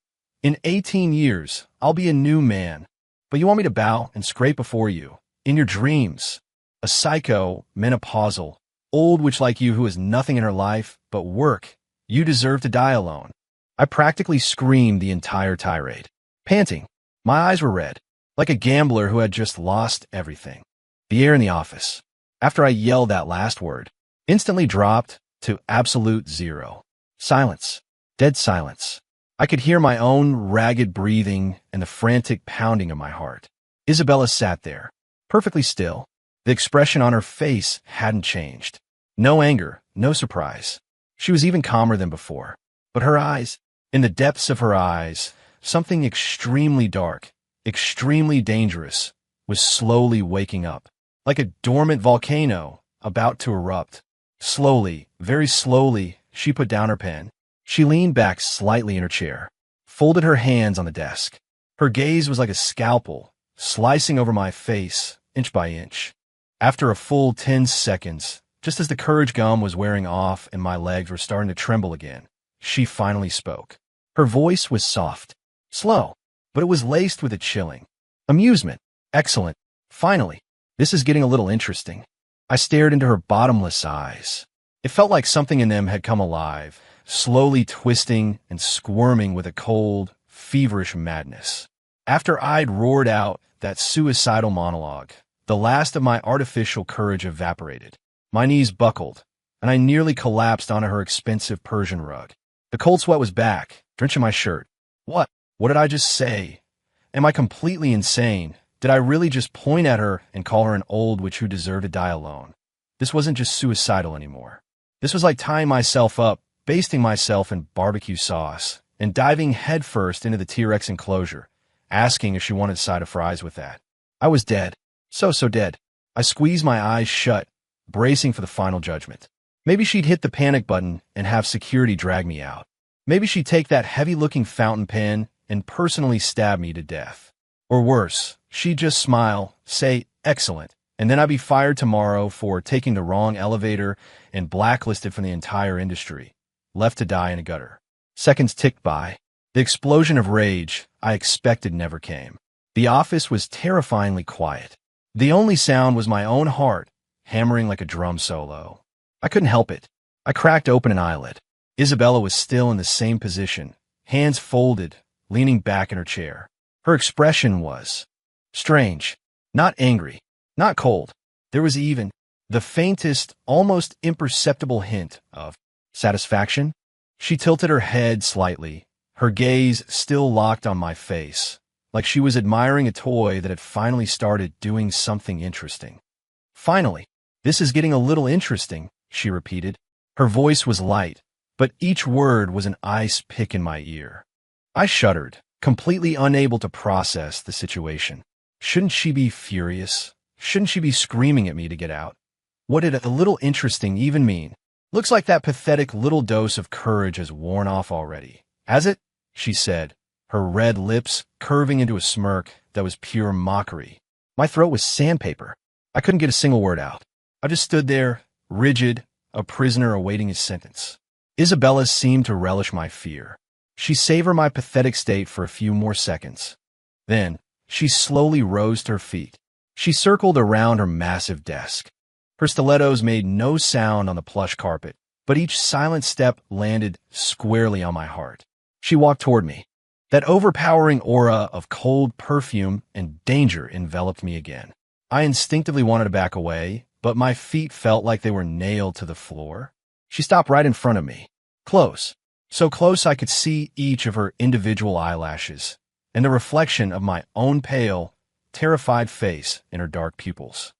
In 18 years, I'll be a new man. But you want me to bow and scrape before you, in your dreams. A psycho, menopausal, old witch like you who has nothing in her life but work. You deserve to die alone. I practically screamed the entire tirade. Panting, my eyes were red, like a gambler who had just lost everything. The air in the office, after I yelled that last word, instantly dropped to absolute zero. Silence. Dead silence. I could hear my own ragged breathing and the frantic pounding of my heart. Isabella sat there, perfectly still. The expression on her face hadn't changed. No anger, no surprise. She was even calmer than before. But her eyes, in the depths of her eyes, something extremely dark, extremely dangerous, was slowly waking up. Like a dormant volcano about to erupt. Slowly, very slowly, she put down her pen. She leaned back slightly in her chair, folded her hands on the desk. Her gaze was like a scalpel, slicing over my face, inch by inch. After a full 10 seconds, just as the courage gum was wearing off and my legs were starting to tremble again, she finally spoke. Her voice was soft, slow, but it was laced with a chilling amusement. Excellent. Finally, this is getting a little interesting. I stared into her bottomless eyes. It felt like something in them had come alive, slowly twisting and squirming with a cold, feverish madness. After I'd roared out that suicidal monologue, the last of my artificial courage evaporated. My knees buckled, and I nearly collapsed onto her expensive Persian rug. The cold sweat was back, drenching my shirt. What? What did I just say? Am I completely insane? Did I really just point at her and call her an old witch who deserved to die alone? This wasn't just suicidal anymore. This was like tying myself up, basting myself in barbecue sauce, and diving headfirst into the T-Rex enclosure, asking if she wanted a side of fries with that. I was dead. So dead. I squeezed my eyes shut, bracing for the final judgment. Maybe she'd hit the panic button and have security drag me out. Maybe she'd take that heavy-looking fountain pen and personally stab me to death. Or worse, she'd just smile, say, excellent, and then I'd be fired tomorrow for taking the wrong elevator and blacklisted from the entire industry, left to die in a gutter. Seconds ticked by. The explosion of rage I expected never came. The office was terrifyingly quiet. The only sound was my own heart, hammering like a drum solo. I couldn't help it. I cracked open an eyelid. Isabella was still in the same position, hands folded, leaning back in her chair. Her expression was strange, not angry, not cold. There was even the faintest, almost imperceptible hint of satisfaction. She tilted her head slightly, her gaze still locked on my face, like she was admiring a toy that had finally started doing something interesting. Finally, this is getting a little interesting, she repeated. Her voice was light, but each word was an ice pick in my ear. I shuddered, completely unable to process the situation. Shouldn't she be furious? Shouldn't she be screaming at me to get out? What did a little interesting even mean? Looks like that pathetic little dose of courage has worn off already. Has it? She said, her red lips curving into a smirk that was pure mockery. My throat was sandpaper. I couldn't get a single word out. I just stood there, rigid, a prisoner awaiting his sentence. Isabella seemed to relish my fear. She savored my pathetic state for a few more seconds. Then, she slowly rose to her feet. She circled around her massive desk. Her stilettos made no sound on the plush carpet, but each silent step landed squarely on my heart. She walked toward me. That overpowering aura of cold perfume and danger enveloped me again. I instinctively wanted to back away, but my feet felt like they were nailed to the floor. She stopped right in front of me, close, so close I could see each of her individual eyelashes, and the reflection of my own pale, terrified face in her dark pupils.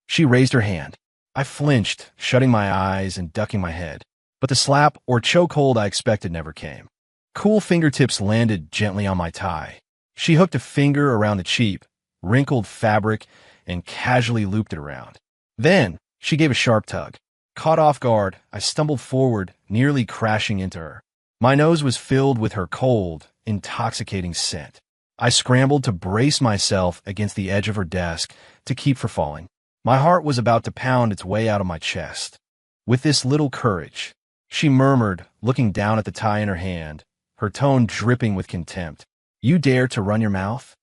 She raised her hand. I flinched, shutting my eyes and ducking my head, but the slap or chokehold I expected never came. Cool fingertips landed gently on my tie. She hooked a finger around the cheap, wrinkled fabric and casually looped it around. Then, she gave a sharp tug. Caught off guard, I stumbled forward, nearly crashing into her. My nose was filled with her cold, intoxicating scent. I scrambled to brace myself against the edge of her desk to keep from falling. My heart was about to pound its way out of my chest. With this little courage, she murmured, looking down at the tie in her hand, her tone dripping with contempt. You dare to run your mouth?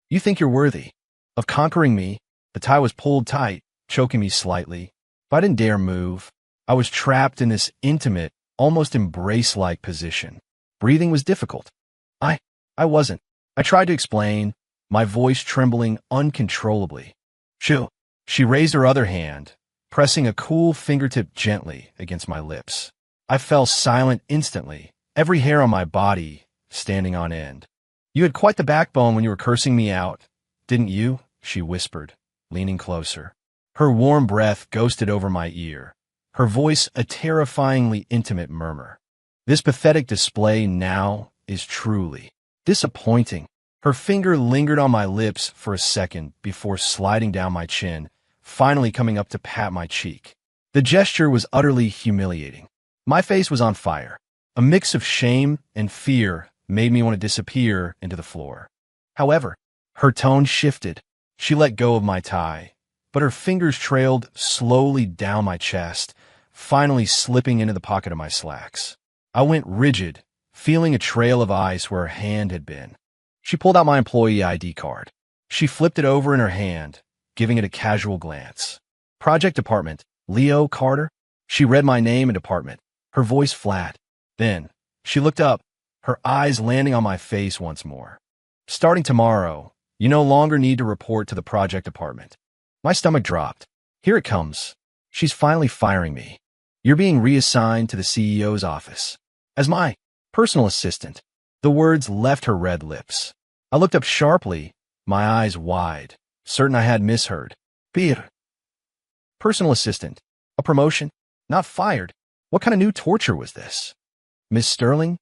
You think you're worthy of conquering me? The tie was pulled tight, choking me slightly. If I didn't dare move, I was trapped in this intimate, almost embrace-like position. Breathing was difficult. I wasn't. I tried to explain, my voice trembling uncontrollably. She raised her other hand, pressing a cool fingertip gently against my lips. I fell silent instantly, every hair on my body standing on end. You had quite the backbone when you were cursing me out, didn't you? She whispered, leaning closer. Her warm breath ghosted over my ear, her voice a terrifyingly intimate murmur. This pathetic display now is truly disappointing. Her finger lingered on my lips for a second before sliding down my chin, finally coming up to pat my cheek. The gesture was utterly humiliating. My face was on fire. A mix of shame and fear made me want to disappear into the floor. However, her tone shifted. She let go of my tie, but her fingers trailed slowly down my chest, finally slipping into the pocket of my slacks. I went rigid, feeling a trail of ice where her hand had been. She pulled out my employee ID card. She flipped it over in her hand, giving it a casual glance. Project Department, Leo Carter? She read my name and department, her voice flat. Then, she looked up, her eyes landing on my face once more. Starting tomorrow, you no longer need to report to the project department. My stomach dropped. Here it comes. She's finally firing me. You're being reassigned to the CEO's office. As my personal assistant. The words left her red lips. I looked up sharply, my eyes wide, certain I had misheard. Beer. Personal assistant. A promotion? Not fired. What kind of new torture was this? Miss Sterling?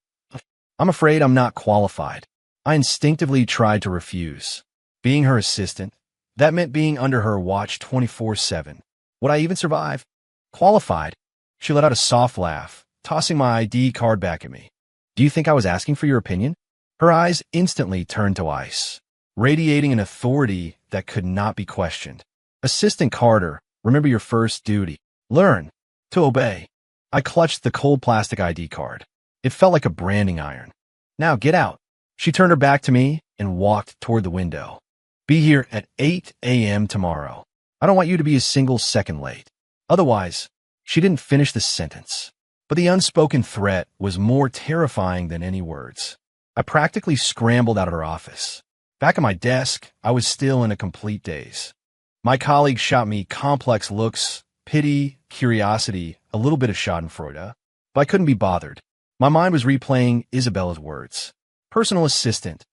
I'm afraid I'm not qualified. I instinctively tried to refuse. Being her assistant, that meant being under her watch 24/7. Would I even survive? Qualified? She let out a soft laugh, tossing my ID card back at me. Do you think I was asking for your opinion? Her eyes instantly turned to ice, radiating an authority that could not be questioned. Assistant Carter, remember your first duty. Learn to obey. I clutched the cold plastic ID card. It felt like a branding iron. Now get out. She turned her back to me and walked toward the window. Be here at 8 a.m. tomorrow. I don't want you to be a single second late. Otherwise, she didn't finish the sentence. But the unspoken threat was more terrifying than any words. I practically scrambled out of her office. Back at my desk, I was still in a complete daze. My colleagues shot me complex looks, pity, curiosity, a little bit of schadenfreude, but I couldn't be bothered. My mind was replaying Isabella's words. Personal assistant.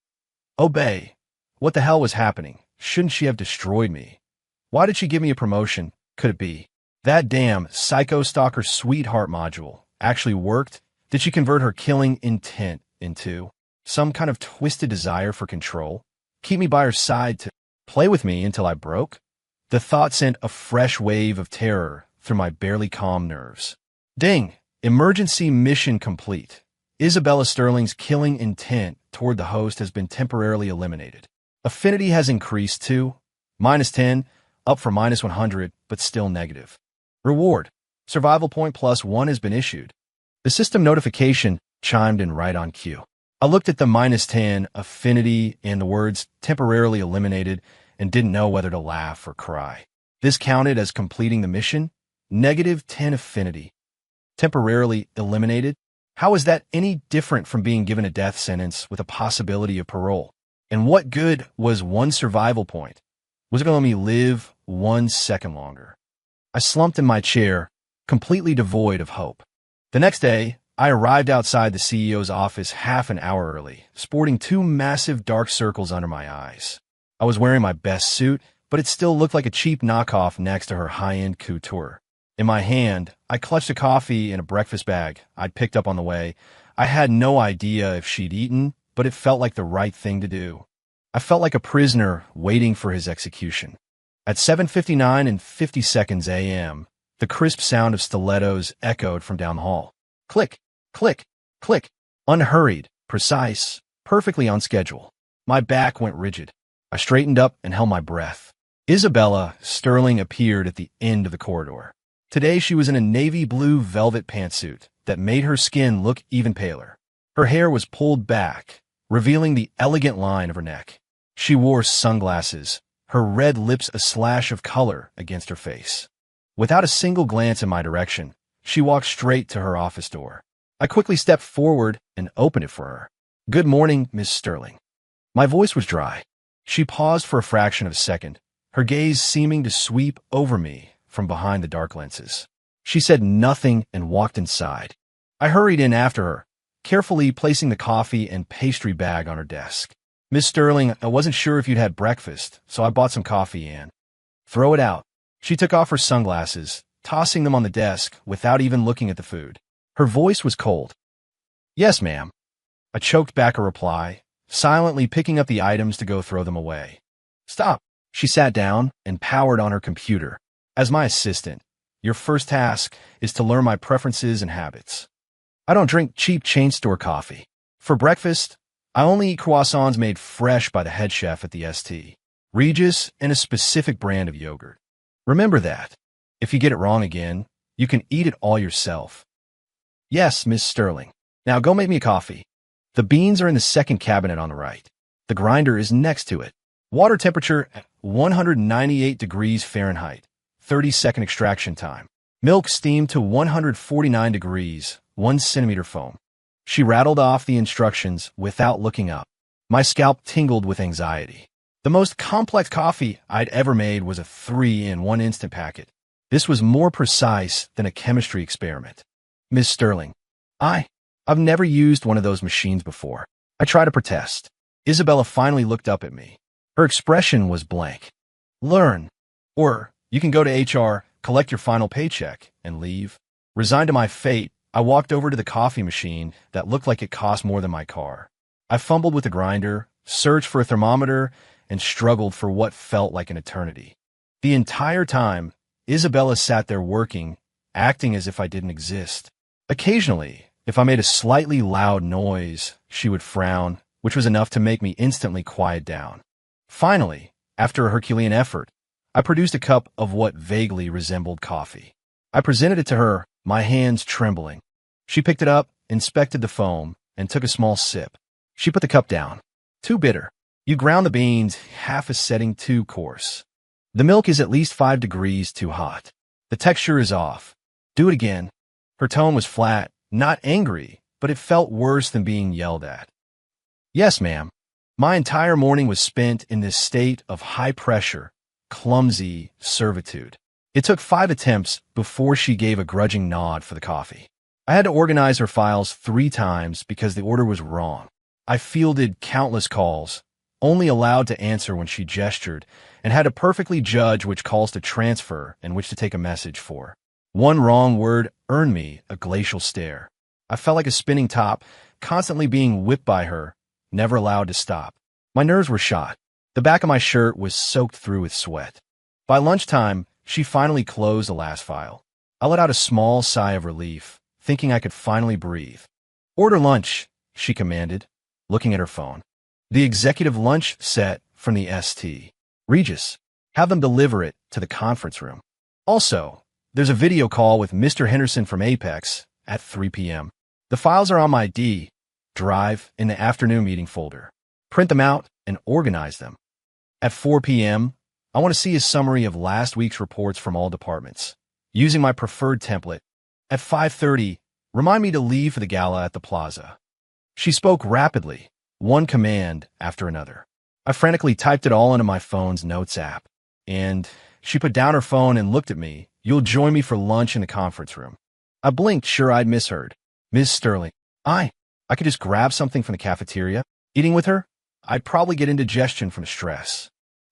Obey. What the hell was happening? Shouldn't she have destroyed me? Why did she give me a promotion? Could it be that damn psycho stalker sweetheart module actually worked? Did she convert her killing intent into some kind of twisted desire for control? Keep me by her side to play with me until I broke? The thought sent a fresh wave of terror through my barely calm nerves. Ding! Emergency mission complete. Isabella Sterling's killing intent toward the host has been temporarily eliminated. Affinity has increased to -10, up from -100, but still negative. Reward. Survival point +1 has been issued. The system notification chimed in right on cue. I looked at the -10 affinity and the words temporarily eliminated and didn't know whether to laugh or cry. This counted as completing the mission? -10 affinity. Temporarily eliminated? How is that any different from being given a death sentence with a possibility of parole? And what good was one survival point? Was it going to let me live 1 second longer? I slumped in my chair, completely devoid of hope. The next day, I arrived outside the CEO's office half an hour early, sporting 2 massive dark circles under my eyes. I was wearing my best suit, but it still looked like a cheap knockoff next to her high-end couture. In my hand, I clutched a coffee and a breakfast bag I'd picked up on the way. I had no idea if she'd eaten, but it felt like the right thing to do. I felt like a prisoner waiting for his execution. At 7:59 and 50 seconds a.m., the crisp sound of stilettos echoed from down the hall. Click, click, click. Unhurried, precise, perfectly on schedule. My back went rigid. I straightened up and held my breath. Isabella Sterling appeared at the end of the corridor. Today she was in a navy blue velvet pantsuit that made her skin look even paler. Her hair was pulled back, revealing the elegant line of her neck. She wore sunglasses, her red lips a slash of color against her face. Without a single glance in my direction, she walked straight to her office door. I quickly stepped forward and opened it for her. Good morning, Miss Sterling. My voice was dry. She paused for a fraction of a second, her gaze seeming to sweep over me from behind the dark lenses. She said nothing and walked inside. I hurried in after her, carefully placing the coffee and pastry bag on her desk. Miss Sterling, I wasn't sure if you'd had breakfast, so I bought some coffee and throw it out. She took off her sunglasses, tossing them on the desk without even looking at the food. Her voice was cold. Yes, ma'am. I choked back a reply, silently picking up the items to go throw them away. Stop. She sat down and powered on her computer. As my assistant, your first task is to learn my preferences and habits. I don't drink cheap chain store coffee. For breakfast, I only eat croissants made fresh by the head chef at the St. Regis and a specific brand of yogurt. Remember that. If you get it wrong again, you can eat it all yourself. Yes, Miss Sterling. Now go make me a coffee. The beans are in the second cabinet on the right. The grinder is next to it. Water temperature at 198 degrees Fahrenheit, 30-second extraction time. Milk steamed to 149 degrees, 1 centimeter foam. She rattled off the instructions without looking up. My scalp tingled with anxiety. The most complex coffee I'd ever made was a 3-in-1 instant packet. This was more precise than a chemistry experiment. Ms. Sterling, I've never used one of those machines before. I tried to protest. Isabella finally looked up at me. Her expression was blank. Learn. Or you can go to HR, collect your final paycheck, and leave. Resigned to my fate, I walked over to the coffee machine that looked like it cost more than my car. I fumbled with the grinder, searched for a thermometer, and struggled for what felt like an eternity. The entire time, Isabella sat there working, acting as if I didn't exist. Occasionally, if I made a slightly loud noise, she would frown, which was enough to make me instantly quiet down. Finally, after a Herculean effort, I produced a cup of what vaguely resembled coffee. I presented it to her, my hands trembling. She picked it up, inspected the foam, and took a small sip. She put the cup down. Too bitter. You ground the beans, half a setting too coarse. The milk is at least 5 degrees too hot. The texture is off. Do it again. Her tone was flat, not angry, but it felt worse than being yelled at. Yes, ma'am. My entire morning was spent in this state of high-pressure, clumsy servitude. It took 5 attempts before she gave a grudging nod for the coffee. I had to organize her files 3 times because the order was wrong. I fielded countless calls, only allowed to answer when she gestured, and had to perfectly judge which calls to transfer and which to take a message for. One wrong word earned me a glacial stare. I felt like a spinning top, constantly being whipped by her, never allowed to stop. My nerves were shot. The back of my shirt was soaked through with sweat. By lunchtime, she finally closed the last file. I let out a small sigh of relief, thinking I could finally breathe. Order lunch, she commanded, looking at her phone. The executive lunch set from the St. Regis. Have them deliver it to the conference room. Also, there's a video call with Mr. Henderson from Apex at 3 p.m. The files are on my drive in the afternoon meeting folder. Print them out and organize them. At 4 p.m., I want to see a summary of last week's reports from all departments, using my preferred template. At 5:30, remind me to leave for the gala at the plaza. She spoke rapidly, one command after another. I frantically typed it all into my phone's notes app, and she put down her phone and looked at me. You'll join me for lunch in the conference room. I blinked, sure I'd misheard. Ms. Sterling, I could just grab something from the cafeteria. Eating with her, I'd probably get indigestion from stress.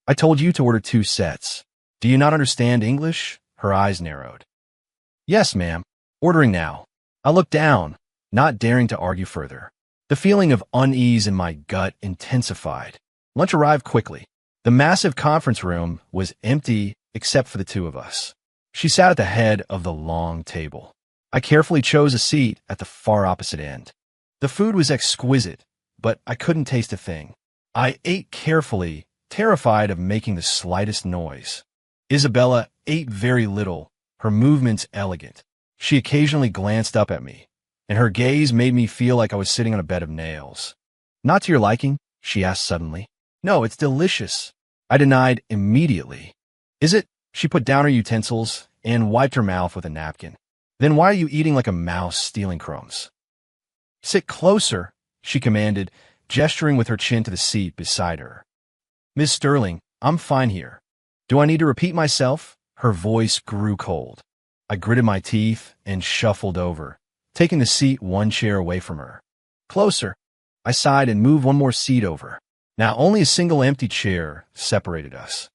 I told you to order 2 sets. Do you not understand English? Her eyes narrowed. Yes, ma'am. Ordering now. I looked down, not daring to argue further. The feeling of unease in my gut intensified. Lunch arrived quickly. The massive conference room was empty except for the 2 of us. She sat at the head of the long table. I carefully chose a seat at the far opposite end. The food was exquisite, but I couldn't taste a thing. I ate carefully, terrified of making the slightest noise. Isabella ate very little, her movements elegant. She occasionally glanced up at me, and her gaze made me feel like I was sitting on a bed of nails. Not to your liking? She asked suddenly. No, it's delicious. I denied immediately. Is it? She put down her utensils and wiped her mouth with a napkin. Then why are you eating like a mouse stealing crumbs? Sit closer, she commanded, gesturing with her chin to the seat beside her. Miss Sterling, I'm fine here. Do I need to repeat myself? Her voice grew cold. I gritted my teeth and shuffled over, taking the seat 1 chair away from her. Closer. I sighed and moved 1 more seat over. Now only a single empty chair separated us.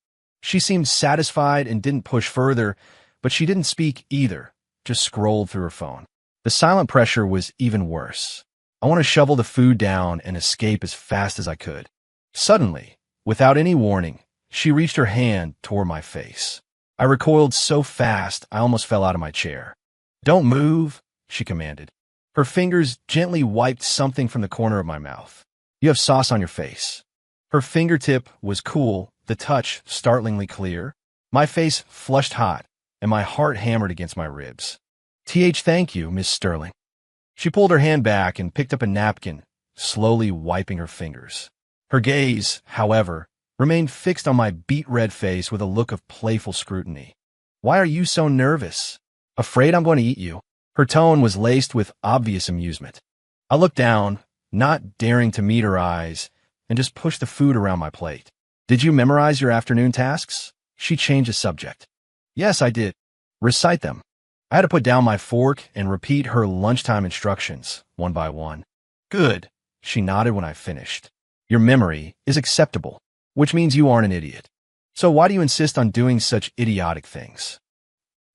She seemed satisfied and didn't push further, but she didn't speak either, just scrolled through her phone. The silent pressure was even worse. I wanted to shovel the food down and escape as fast as I could. Suddenly, without any warning, she reached her hand toward my face. I recoiled so fast I almost fell out of my chair. Don't move, she commanded. Her fingers gently wiped something from the corner of my mouth. You have sauce on your face. Her fingertip was cool, the touch startlingly clear. My face flushed hot, and my heart hammered against my ribs. Thank you, Miss Sterling. She pulled her hand back and picked up a napkin, slowly wiping her fingers. Her gaze, however, remained fixed on my beet-red face with a look of playful scrutiny. "Why are you so nervous? Afraid I'm going to eat you?" Her tone was laced with obvious amusement. I looked down, not daring to meet her eyes, and just pushed the food around my plate. "Did you memorize your afternoon tasks?" She changed the subject. "Yes, I did." "Recite them." I had to put down my fork and repeat her lunchtime instructions, one by one. "Good," she nodded when I finished. "Your memory is acceptable, which means you aren't an idiot. So why do you insist on doing such idiotic things?"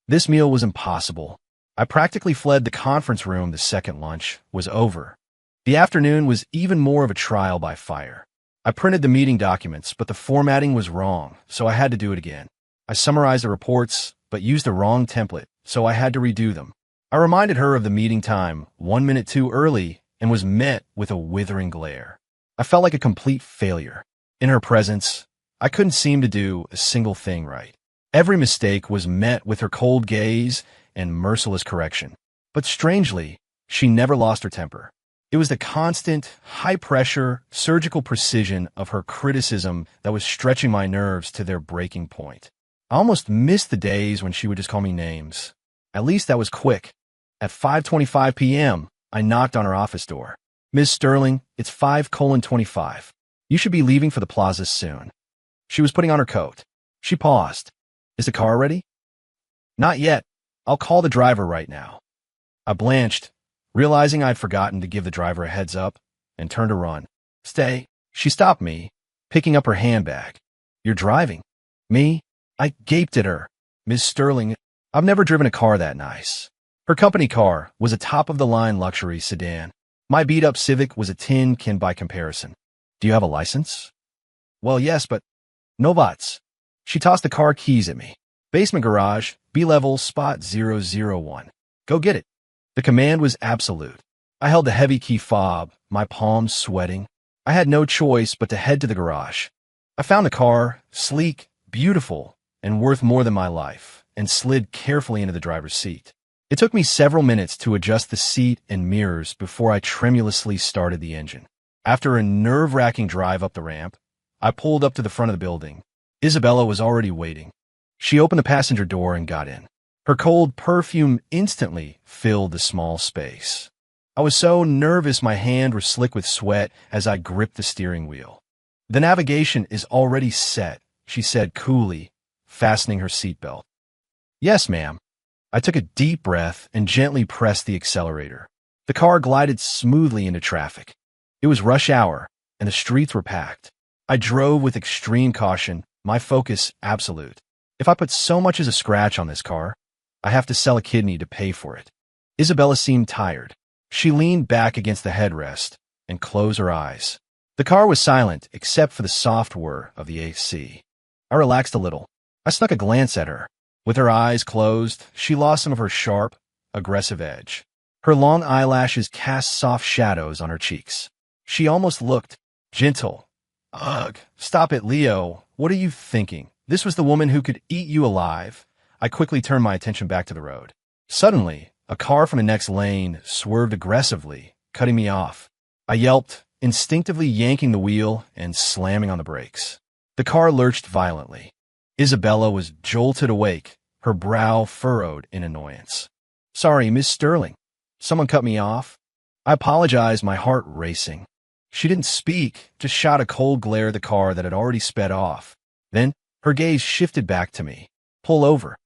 This meal was impossible. I practically fled the conference room the second lunch was over. The afternoon was even more of a trial by fire. I printed the meeting documents, but the formatting was wrong, so I had to do it again. I summarized the reports, but used the wrong template, so I had to redo them. I reminded her of the meeting time 1 minute too early and was met with a withering glare. I felt like a complete failure. In her presence, I couldn't seem to do a single thing right. Every mistake was met with her cold gaze and merciless correction. But strangely, she never lost her temper. It was the constant, high-pressure, surgical precision of her criticism that was stretching my nerves to their breaking point. I almost missed the days when she would just call me names. At least that was quick. At 5:25 p.m., I knocked on her office door. "Ms. Sterling, it's 5:25. You should be leaving for the plaza soon." She was putting on her coat. She paused. "Is the car ready?" "Not yet. I'll call the driver right now." I blanched, realizing I'd forgotten to give the driver a heads up, and turned to run. "Stay." She stopped me, picking up her handbag. "You're driving?" "Me?" I gaped at her. "Ms. Sterling, I've never driven a car that nice." Her company car was a top-of-the-line luxury sedan. My beat-up Civic was a tin can by comparison. "Do you have a license?" "Well, yes, but..." "No buts." She tossed the car keys at me. "Basement garage, B-level, spot 001. Go get it." The command was absolute. I held the heavy key fob, my palms sweating. I had no choice but to head to the garage. I found the car, sleek, beautiful, and worth more than my life, and slid carefully into the driver's seat. It took me several minutes to adjust the seat and mirrors before I tremulously started the engine. After a nerve-wracking drive up the ramp, I pulled up to the front of the building. Isabella was already waiting. She opened the passenger door and got in. Her cold perfume instantly filled the small space. I was so nervous my hand was slick with sweat as I gripped the steering wheel. "The navigation is already set," she said coolly, fastening her seatbelt. "Yes, ma'am." I took a deep breath and gently pressed the accelerator. The car glided smoothly into traffic. It was rush hour, and the streets were packed. I drove with extreme caution, my focus absolute. If I put so much as a scratch on this car, I have to sell a kidney to pay for it. Isabella seemed tired. She leaned back against the headrest and closed her eyes. The car was silent except for the soft whir of the AC. I relaxed a little. I snuck a glance at her. With her eyes closed, she lost some of her sharp, aggressive edge. Her long eyelashes cast soft shadows on her cheeks. She almost looked gentle. "Ugh, stop it, Leo. What are you thinking? This was the woman who could eat you alive." I quickly turned my attention back to the road. Suddenly, a car from the next lane swerved aggressively, cutting me off. I yelped, instinctively yanking the wheel and slamming on the brakes. The car lurched violently. Isabella was jolted awake, her brow furrowed in annoyance. "Sorry, Miss Sterling. Someone cut me off." I apologized, my heart racing. She didn't speak, just shot a cold glare at the car that had already sped off. Then, her gaze shifted back to me. "Pull over."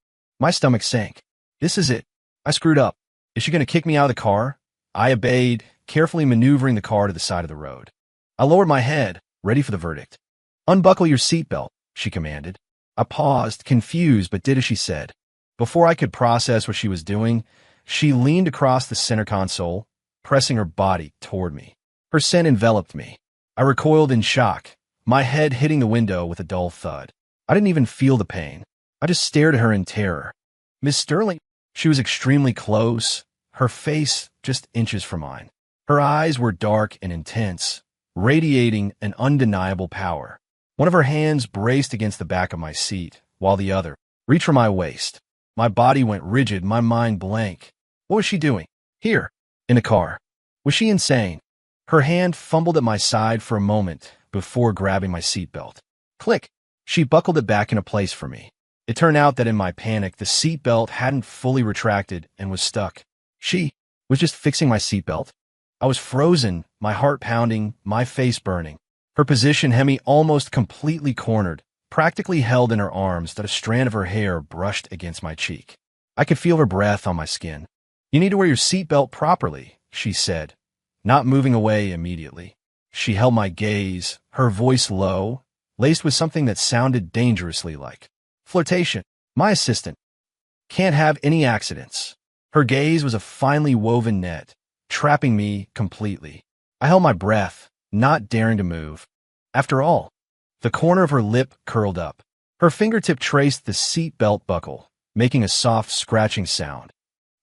My stomach sank. This is it. I screwed up. Is she going to kick me out of the car? I obeyed, carefully maneuvering the car to the side of the road. I lowered my head, ready for the verdict. "Unbuckle your seatbelt," she commanded. I paused, confused, but did as she said. Before I could process what she was doing, she leaned across the center console, pressing her body toward me. Her scent enveloped me. I recoiled in shock, my head hitting the window with a dull thud. I didn't even feel the pain. I just stared at her in terror. "Miss Sterling." She was extremely close, her face just inches from mine. Her eyes were dark and intense, radiating an undeniable power. One of her hands braced against the back of my seat, while the other reached for my waist. My body went rigid, my mind blank. What was she doing? Here, in the car. Was she insane? Her hand fumbled at my side for a moment before grabbing my seatbelt. Click! She buckled it back into place for me. It turned out that in my panic, the seatbelt hadn't fully retracted and was stuck. She was just fixing my seatbelt. I was frozen, my heart pounding, my face burning. Her position had me almost completely cornered, practically held in her arms that a strand of her hair brushed against my cheek. I could feel her breath on my skin. "You need to wear your seatbelt properly," she said, not moving away immediately. She held my gaze, her voice low, laced with something that sounded dangerously like flirtation. "My assistant can't have any accidents." Her gaze was a finely woven net, trapping me completely. I held my breath, not daring to move. After all, the corner of her lip curled up. Her fingertip traced the seat belt buckle, making a soft scratching sound.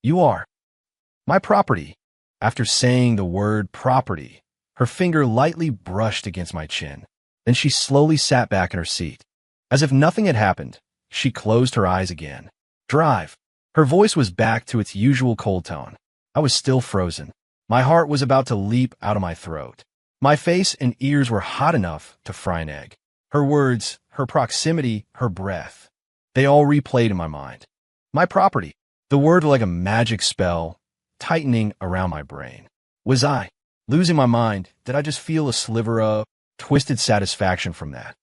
"You are my property." After saying the word property, her finger lightly brushed against my chin. Then she slowly sat back in her seat. As if nothing had happened, she closed her eyes again. "Drive." Her voice was back to its usual cold tone. I was still frozen. My heart was about to leap out of my throat. My face and ears were hot enough to fry an egg. Her words, her proximity, her breath, they all replayed in my mind. My property. The word like a magic spell, tightening around my brain. Was I losing my mind? Did I just feel a sliver of twisted satisfaction from that?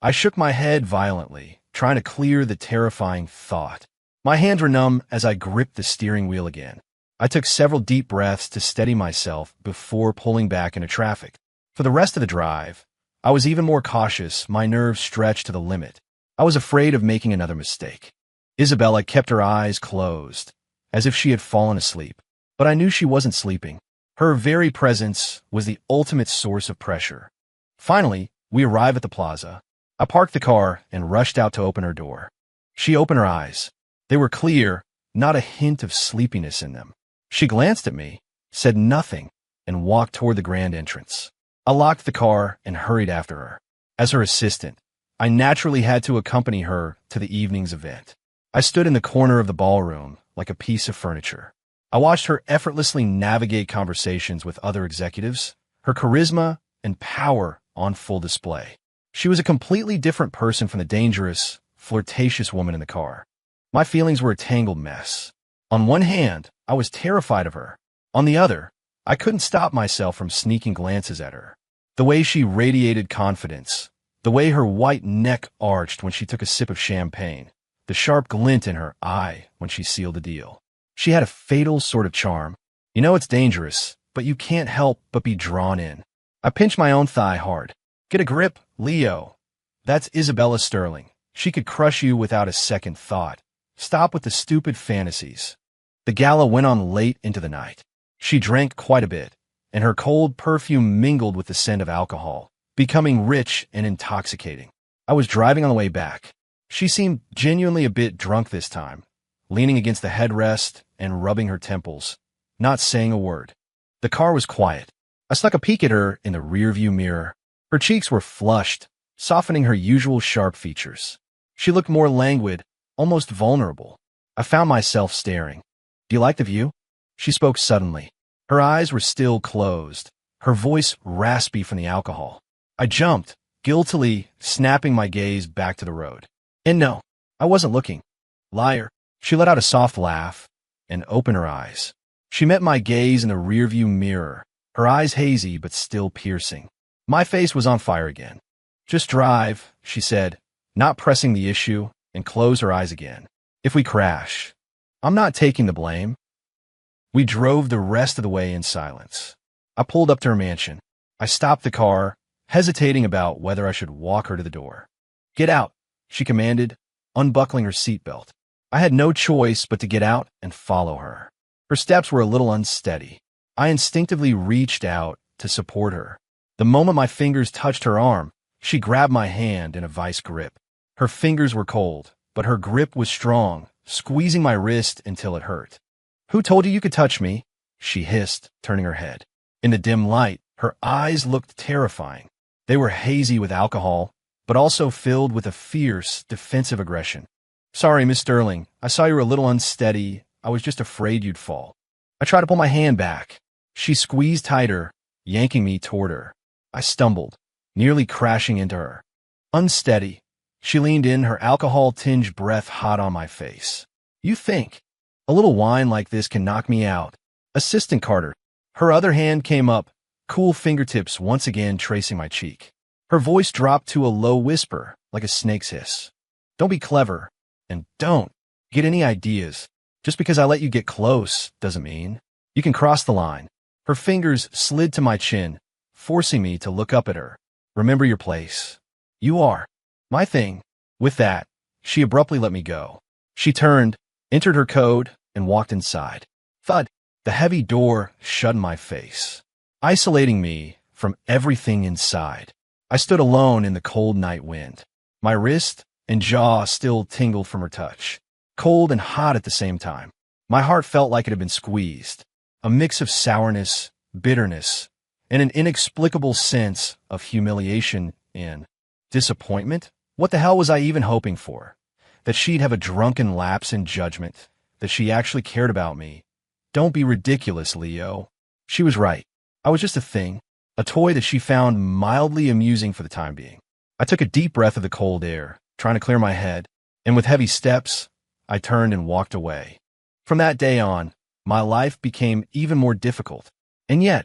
I shook my head violently, trying to clear the terrifying thought. My hands were numb as I gripped the steering wheel again. I took several deep breaths to steady myself before pulling back into traffic. For the rest of the drive, I was even more cautious, my nerves stretched to the limit. I was afraid of making another mistake. Isabella kept her eyes closed, as if she had fallen asleep. But I knew she wasn't sleeping. Her very presence was the ultimate source of pressure. Finally, we arrived at the plaza. I parked the car and rushed out to open her door. She opened her eyes. They were clear, not a hint of sleepiness in them. She glanced at me, said nothing, and walked toward the grand entrance. I locked the car and hurried after her. As her assistant, I naturally had to accompany her to the evening's event. I stood in the corner of the ballroom like a piece of furniture. I watched her effortlessly navigate conversations with other executives, her charisma and power on full display. She was a completely different person from the dangerous, flirtatious woman in the car. My feelings were a tangled mess. On one hand, I was terrified of her. On the other, I couldn't stop myself from sneaking glances at her. The way she radiated confidence, the way her white neck arched when she took a sip of champagne, the sharp glint in her eye when she sealed the deal. She had a fatal sort of charm. You know it's dangerous, but you can't help but be drawn in. I pinched my own thigh hard. "Get a grip, Leo. That's Isabella Sterling. She could crush you without a second thought. Stop with the stupid fantasies." The gala went on late into the night. She drank quite a bit, and her cold perfume mingled with the scent of alcohol, becoming rich and intoxicating. I was driving on the way back. She seemed genuinely a bit drunk this time, leaning against the headrest and rubbing her temples, not saying a word. The car was quiet. I snuck a peek at her in the rearview mirror. Her cheeks were flushed, softening her usual sharp features. She looked more languid, almost vulnerable. I found myself staring. "Do you like the view?" She spoke suddenly. Her eyes were still closed, her voice raspy from the alcohol. I jumped, guiltily snapping my gaze back to the road. And no, I wasn't looking. Liar. She let out a soft laugh and opened her eyes. She met my gaze in the rearview mirror, her eyes hazy but still piercing. My face was on fire again. "Just drive," she said, not pressing the issue, and closed her eyes again. "If we crash, I'm not taking the blame." We drove the rest of the way in silence. I pulled up to her mansion. I stopped the car, hesitating about whether I should walk her to the door. "Get out," she commanded, unbuckling her seatbelt. I had no choice but to get out and follow her. Her steps were a little unsteady. I instinctively reached out to support her. The moment my fingers touched her arm, she grabbed my hand in a vice grip. Her fingers were cold, but her grip was strong, squeezing my wrist until it hurt. "Who told you could touch me?" she hissed, turning her head. In the dim light, her eyes looked terrifying. They were hazy with alcohol, but also filled with a fierce, defensive aggression. "Sorry, Miss Sterling. I saw you were a little unsteady. I was just afraid you'd fall." I tried to pull my hand back. She squeezed tighter, yanking me toward her. I stumbled, nearly crashing into her. Unsteady, she leaned in, her alcohol-tinged breath hot on my face. "You think a little wine like this can knock me out, Assistant Carter?" Her other hand came up, cool fingertips once again tracing my cheek. Her voice dropped to a low whisper, like a snake's hiss. "Don't be clever, and don't get any ideas. Just because I let you get close doesn't mean you can cross the line." Her fingers slid to my chin, forcing me to look up at her. "Remember your place. You are my thing." With that, she abruptly let me go. She turned, entered her code, and walked inside. Thud! The heavy door shut in my face, isolating me from everything inside. I stood alone in the cold night wind. My wrist and jaw still tingled from her touch, cold and hot at the same time. My heart felt like it had been squeezed, a mix of sourness, bitterness, and an inexplicable sense of humiliation and disappointment. What the hell was I even hoping for? That she'd have a drunken lapse in judgment, that she actually cared about me. Don't be ridiculous, Leo. She was right. I was just a thing, a toy that she found mildly amusing for the time being. I took a deep breath of the cold air, trying to clear my head, and with heavy steps, I turned and walked away. From that day on, my life became even more difficult. And yet,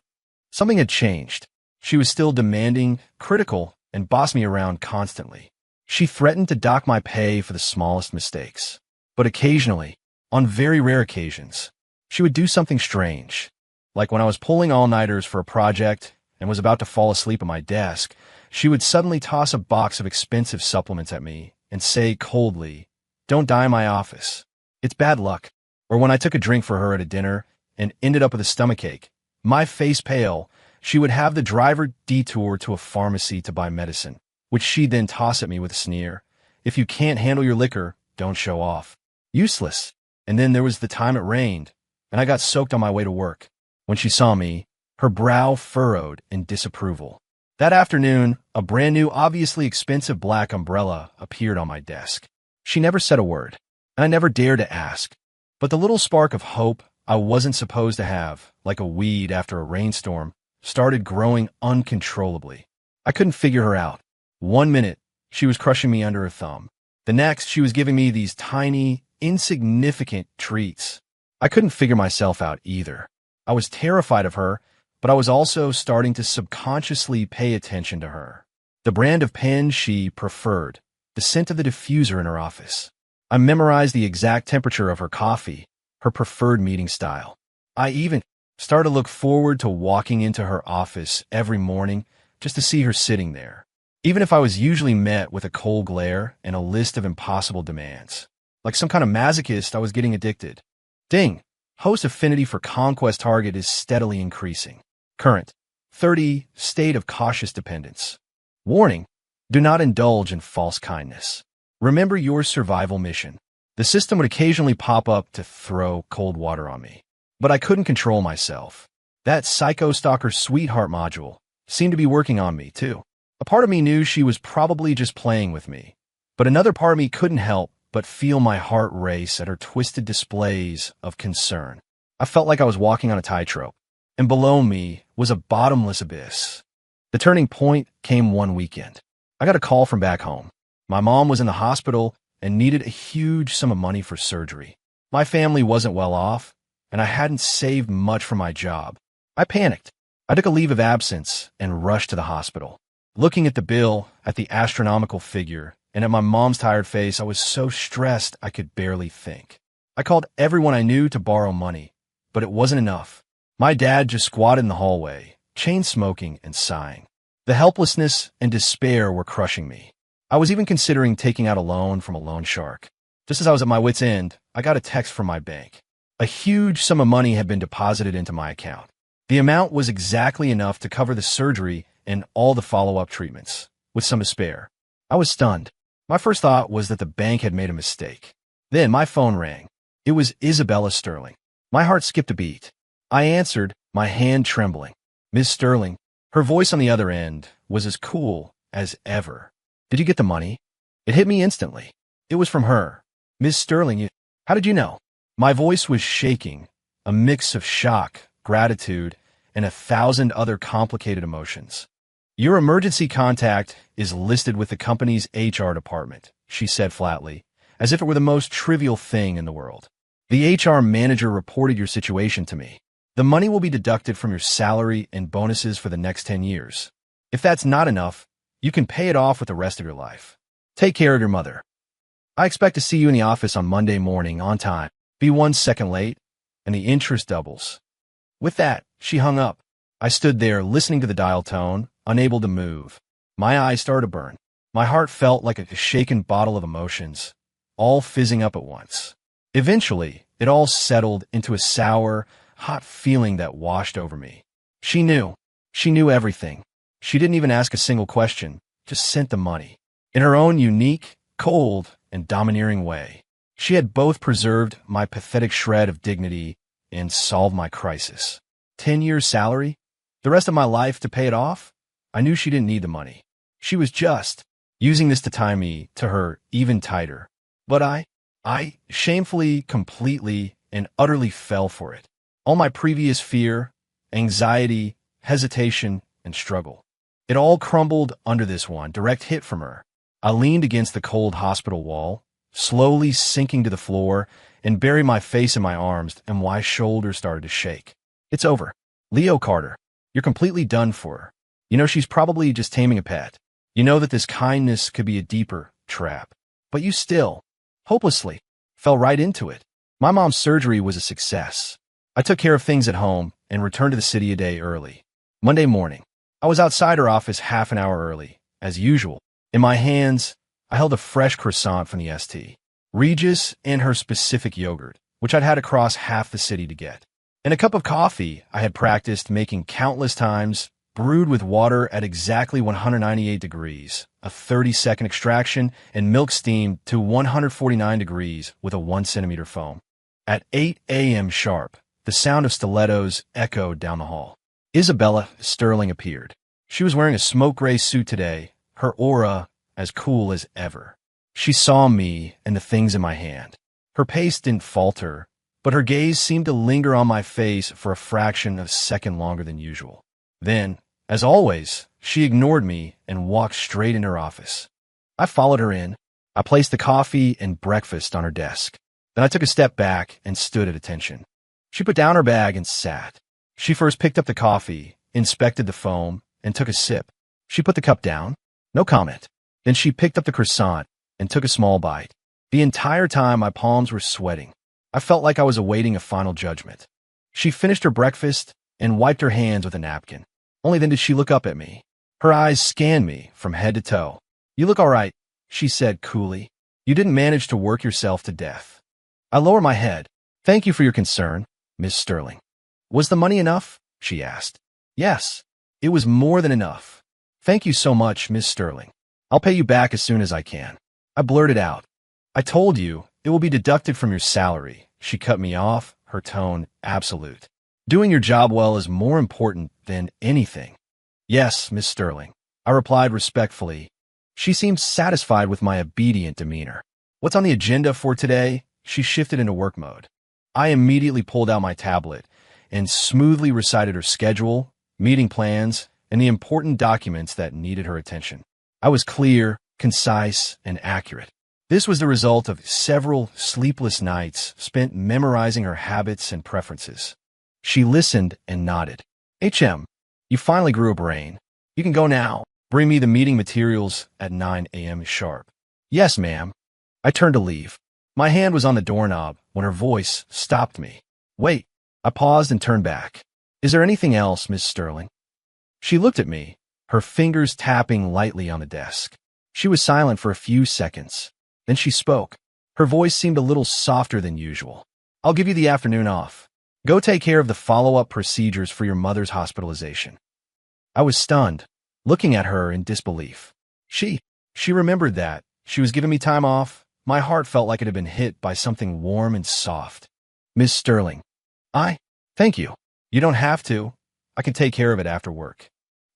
something had changed. She was still demanding, critical, and bossed me around constantly. She threatened to dock my pay for the smallest mistakes. But occasionally, on very rare occasions, she would do something strange. Like when I was pulling all-nighters for a project and was about to fall asleep at my desk, she would suddenly toss a box of expensive supplements at me and say coldly, "Don't die in my office. It's bad luck." Or when I took a drink for her at a dinner and ended up with a stomachache, my face pale, she would have the driver detour to a pharmacy to buy medicine, which she'd then toss at me with a sneer. "If you can't handle your liquor, don't show off." Useless. And then there was the time it rained, and I got soaked on my way to work. When she saw me, her brow furrowed in disapproval. That afternoon, a brand new, obviously expensive black umbrella appeared on my desk. She never said a word, and I never dared to ask. But the little spark of hope I wasn't supposed to have, like a weed after a rainstorm, started growing uncontrollably. I couldn't figure her out. One minute, she was crushing me under her thumb. The next, she was giving me these tiny, insignificant treats. I couldn't figure myself out either. I was terrified of her, but I was also starting to subconsciously pay attention to her. The brand of pen she preferred, the scent of the diffuser in her office. I memorized the exact temperature of her coffee, her preferred meeting style. I even started to look forward to walking into her office every morning just to see her sitting there, even if I was usually met with a cold glare and a list of impossible demands. Like some kind of masochist, I was getting addicted. Ding! Host affinity for Conquest target is steadily increasing. Current 30 state of cautious dependence. Warning: do not indulge in false kindness. Remember your survival mission. The system would occasionally pop up to throw cold water on me, but I couldn't control myself. That Psycho Stalker Sweetheart module seemed to be working on me, too. A part of me knew she was probably just playing with me, but another part of me couldn't help but feel my heart race at her twisted displays of concern. I felt like I was walking on a tightrope, and below me was a bottomless abyss. The turning point came one weekend. I got a call from back home. My mom was in the hospital and needed a huge sum of money for surgery. My family wasn't well off, and I hadn't saved much from my job. I panicked. I took a leave of absence and rushed to the hospital. Looking at the bill, at the astronomical figure, and at my mom's tired face, I was so stressed I could barely think. I called everyone I knew to borrow money, but it wasn't enough. My dad just squatted in the hallway, chain-smoking and sighing. The helplessness and despair were crushing me. I was even considering taking out a loan from a loan shark. Just as I was at my wit's end, I got a text from my bank. A huge sum of money had been deposited into my account. The amount was exactly enough to cover the surgery and all the follow-up treatments, with some to spare. I was stunned. My first thought was that the bank had made a mistake. Then my phone rang. It was Isabella Sterling. My heart skipped a beat. I answered, my hand trembling. Miss Sterling. Her voice on the other end was as cool as ever. "Did you get the money?" It hit me instantly. It was from her. "Miss Sterling, how did you know?" My voice was shaking, a mix of shock, gratitude, and 1,000 other complicated emotions. Your emergency contact is listed with the company's HR department, she said flatly, as if it were the most trivial thing in the world. The HR manager reported your situation to me. The money will be deducted from your salary and bonuses for the next 10 years. If that's not enough, you can pay it off with the rest of your life. Take care of your mother. I expect to see you in the office on Monday morning on time. Be 1 second late, and the interest doubles. With that, she hung up. I stood there listening to the dial tone, unable to move. My eyes started to burn. My heart felt like a shaken bottle of emotions, all fizzing up at once. Eventually, it all settled into a sour, hot feeling that washed over me. She knew. She knew everything. She didn't even ask a single question, just sent the money. In her own unique, cold, and domineering way. She had both preserved my pathetic shred of dignity and solved my crisis. 10 years' salary? The rest of my life to pay it off? I knew she didn't need the money. She was just using this to tie me to her even tighter. But I shamefully, completely, and utterly fell for it. All my previous fear, anxiety, hesitation, and struggle. It all crumbled under this one direct hit from her. I leaned against the cold hospital wall, slowly sinking to the floor, and buried my face in my arms, and my shoulders started to shake. It's over. Leo Carter, you're completely done for her. You know she's probably just taming a pet. You know that this kindness could be a deeper trap. But you still, hopelessly, fell right into it. My mom's surgery was a success. I took care of things at home and returned to the city a day early. Monday morning, I was outside her office half an hour early, as usual. In my hands, I held a fresh croissant from the ST. Regis and her specific yogurt, which I'd had across half the city to get. And a cup of coffee I had practiced making countless times, brewed with water at exactly 198 degrees, a 30-second extraction, and milk steamed to 149 degrees with a 1-centimeter foam. At 8 a.m. sharp, the sound of stilettos echoed down the hall. Isabella Sterling appeared. She was wearing a smoke gray suit today, her aura as cool as ever. She saw me and the things in my hand. Her pace didn't falter, but her gaze seemed to linger on my face for a fraction of a second longer than usual. Then, as always, she ignored me and walked straight into her office. I followed her in. I placed the coffee and breakfast on her desk. Then I took a step back and stood at attention. She put down her bag and sat. She first picked up the coffee, inspected the foam, and took a sip. She put the cup down. No comment. Then she picked up the croissant and took a small bite. The entire time my palms were sweating. I felt like I was awaiting a final judgment. She finished her breakfast and wiped her hands with a napkin. Only then did she look up at me. Her eyes scanned me from head to toe. You look all right, she said coolly. You didn't manage to work yourself to death. I lowered my head. Thank you for your concern, Miss Sterling. Was the money enough? She asked. Yes, it was more than enough. Thank you so much, Miss Sterling. I'll pay you back as soon as I can. I blurted out. I told you, it will be deducted from your salary. She cut me off, her tone absolute. Doing your job well is more important than anything. Yes, Miss Sterling, I replied respectfully. She seemed satisfied with my obedient demeanor. What's on the agenda for today? She shifted into work mode. I immediately pulled out my tablet and smoothly recited her schedule, meeting plans, and the important documents that needed her attention. I was clear, concise, and accurate. This was the result of several sleepless nights spent memorizing her habits and preferences. She listened and nodded. HM, you finally grew a brain. You can go now. Bring me the meeting materials at 9 a.m. sharp. Yes, ma'am. I turned to leave. My hand was on the doorknob when her voice stopped me. Wait. I paused and turned back. Is there anything else, Miss Sterling? She looked at me, her fingers tapping lightly on the desk. She was silent for a few seconds. Then she spoke. Her voice seemed a little softer than usual. I'll give you the afternoon off. Go take care of the follow-up procedures for your mother's hospitalization. I was stunned, looking at her in disbelief. She remembered that. She was giving me time off. My heart felt like it had been hit by something warm and soft. Miss Sterling. Thank you. You don't have to. I can take care of it after work.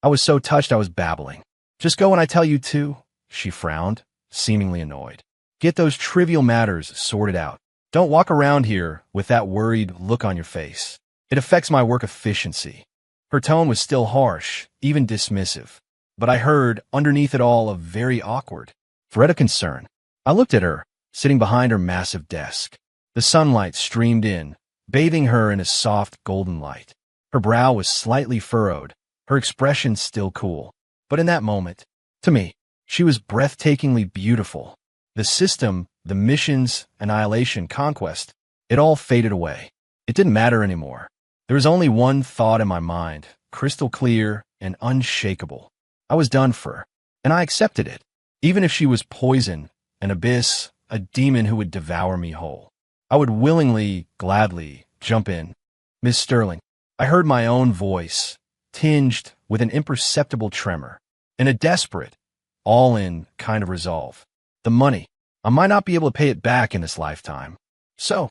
I was so touched I was babbling. Just go when I tell you to, she frowned, seemingly annoyed. Get those trivial matters sorted out. Don't walk around here with that worried look on your face. It affects my work efficiency. Her tone was still harsh, even dismissive. But I heard, underneath it all, a very awkward thread of concern. I looked at her, sitting behind her massive desk. The sunlight streamed in, bathing her in a soft golden light. Her brow was slightly furrowed, her expression still cool. But in that moment, to me, she was breathtakingly beautiful. The system, the missions, annihilation, conquest, it all faded away. It didn't matter anymore. There was only one thought in my mind, crystal clear and unshakable. I was done for, and I accepted it. Even if she was poison, an abyss, a demon who would devour me whole, I would willingly, gladly jump in. Miss Sterling, I heard my own voice, tinged with an imperceptible tremor, and a desperate, all-in kind of resolve. The money, I might not be able to pay it back in this lifetime. So,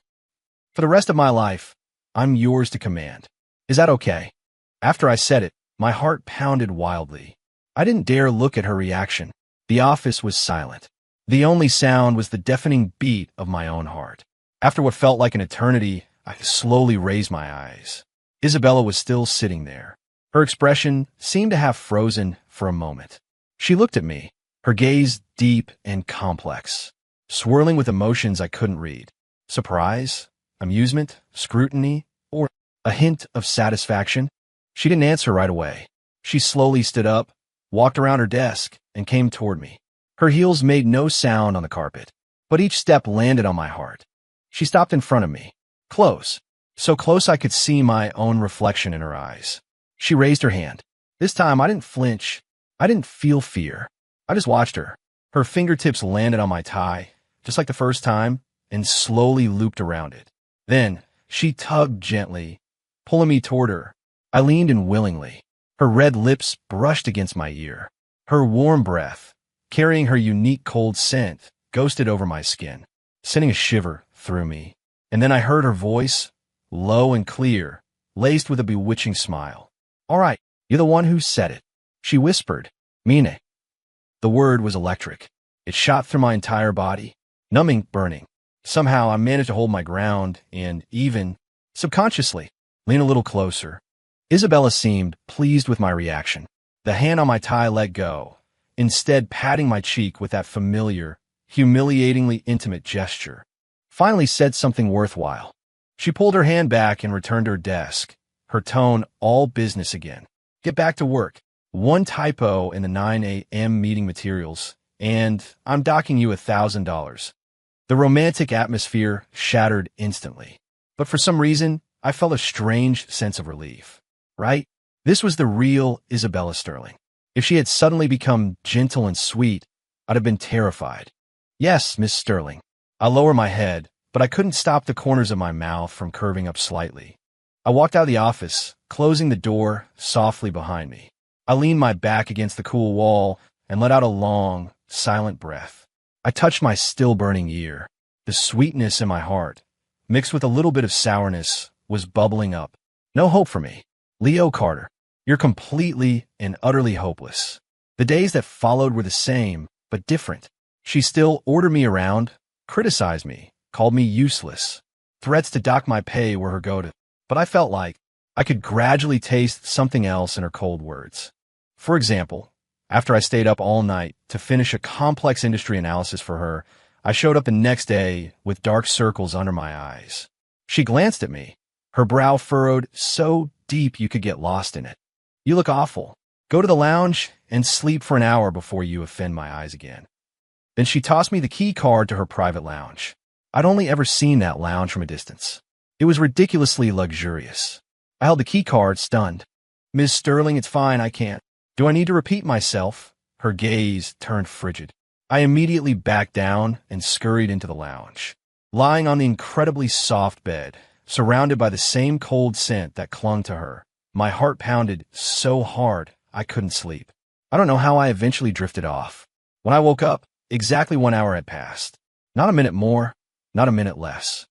for the rest of my life, I'm yours to command. Is that okay? After I said it, my heart pounded wildly. I didn't dare look at her reaction. The office was silent. The only sound was the deafening beat of my own heart. After what felt like an eternity, I slowly raised my eyes. Isabella was still sitting there. Her expression seemed to have frozen for a moment. She looked at me, her gaze deep and complex, swirling with emotions I couldn't read. Surprise, amusement, scrutiny, or a hint of satisfaction? She didn't answer right away. She slowly stood up, walked around her desk, and came toward me. Her heels made no sound on the carpet, but each step landed on my heart. She stopped in front of me, close, so close I could see my own reflection in her eyes. She raised her hand. This time I didn't flinch. I didn't feel fear. I just watched her. Her fingertips landed on my tie, just like the first time, and slowly looped around it. Then she tugged gently, pulling me toward her. I leaned in willingly. Her red lips brushed against my ear. Her warm breath, carrying her unique cold scent, ghosted over my skin, sending a shiver through me. And then I heard her voice, low and clear, laced with a bewitching smile. All right, you're the one who said it. She whispered, mean it. The word was electric. It shot through my entire body, numbing, burning. Somehow I managed to hold my ground and, even subconsciously, lean a little closer. Isabella seemed pleased with my reaction. The hand on my tie let go, instead patting my cheek with that familiar, humiliatingly intimate gesture. Finally said something worthwhile. She pulled her hand back and returned to her desk, her tone all business again. Get back to work. One typo in the 9 a.m. meeting materials, and I'm docking you $1,000. The romantic atmosphere shattered instantly. But for some reason, I felt a strange sense of relief. Right? This was the real Isabella Sterling. If she had suddenly become gentle and sweet, I'd have been terrified. Yes, Miss Sterling. I lowered my head, but I couldn't stop the corners of my mouth from curving up slightly. I walked out of the office, closing the door softly behind me. I leaned my back against the cool wall and let out a long, silent breath. I touched my still-burning ear. The sweetness in my heart, mixed with a little bit of sourness, was bubbling up. No hope for me. Leo Carter, you're completely and utterly hopeless. The days that followed were the same, but different. She still ordered me around, criticized me, called me useless. Threats to dock my pay were her go-to, but I felt like I could gradually taste something else in her cold words. For example, after I stayed up all night to finish a complex industry analysis for her, I showed up the next day with dark circles under my eyes. She glanced at me, her brow furrowed so deep you could get lost in it. You look awful. Go to the lounge and sleep for an hour before you offend my eyes again. Then she tossed me the key card to her private lounge. I'd only ever seen that lounge from a distance. It was ridiculously luxurious. I held the key card, stunned. Ms. Sterling, it's fine, I can't. Do I need to repeat myself? Her gaze turned frigid. I immediately backed down and scurried into the lounge. Lying on the incredibly soft bed, surrounded by the same cold scent that clung to her, my heart pounded so hard I couldn't sleep. I don't know how I eventually drifted off. When I woke up, exactly 1 hour had passed. Not a minute more, not a minute less.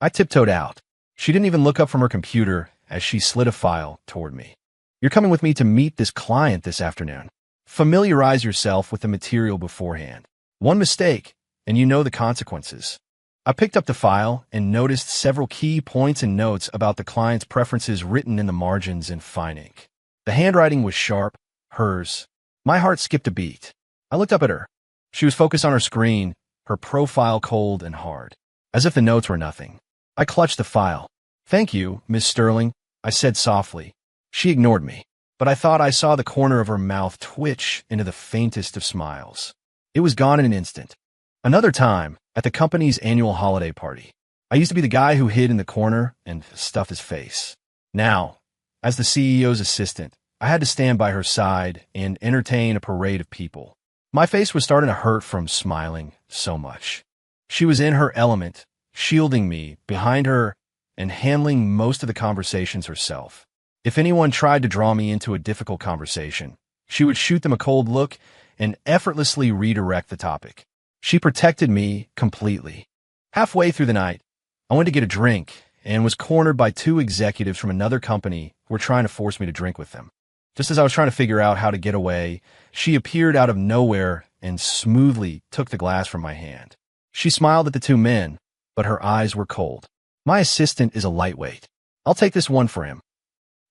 I tiptoed out. She didn't even look up from her computer as she slid a file toward me. You're coming with me to meet this client this afternoon. Familiarize yourself with the material beforehand. One mistake, and you know the consequences. I picked up the file and noticed several key points and notes about the client's preferences written in the margins in fine ink. The handwriting was sharp, hers. My heart skipped a beat. I looked up at her. She was focused on her screen, her profile cold and hard, as if the notes were nothing. I clutched the file. "Thank you, Miss Sterling," I said softly. She ignored me, but I thought I saw the corner of her mouth twitch into the faintest of smiles. It was gone in an instant. Another time, at the company's annual holiday party, I used to be the guy who hid in the corner and stuffed his face. Now, as the CEO's assistant, I had to stand by her side and entertain a parade of people. My face was starting to hurt from smiling so much. She was in her element, shielding me behind her and handling most of the conversations herself. If anyone tried to draw me into a difficult conversation, she would shoot them a cold look and effortlessly redirect the topic. She protected me completely. Halfway through the night, I went to get a drink and was cornered by two executives from another company who were trying to force me to drink with them. Just as I was trying to figure out how to get away, she appeared out of nowhere and smoothly took the glass from my hand. She smiled at the two men, but her eyes were cold. "My assistant is a lightweight. I'll take this one for him."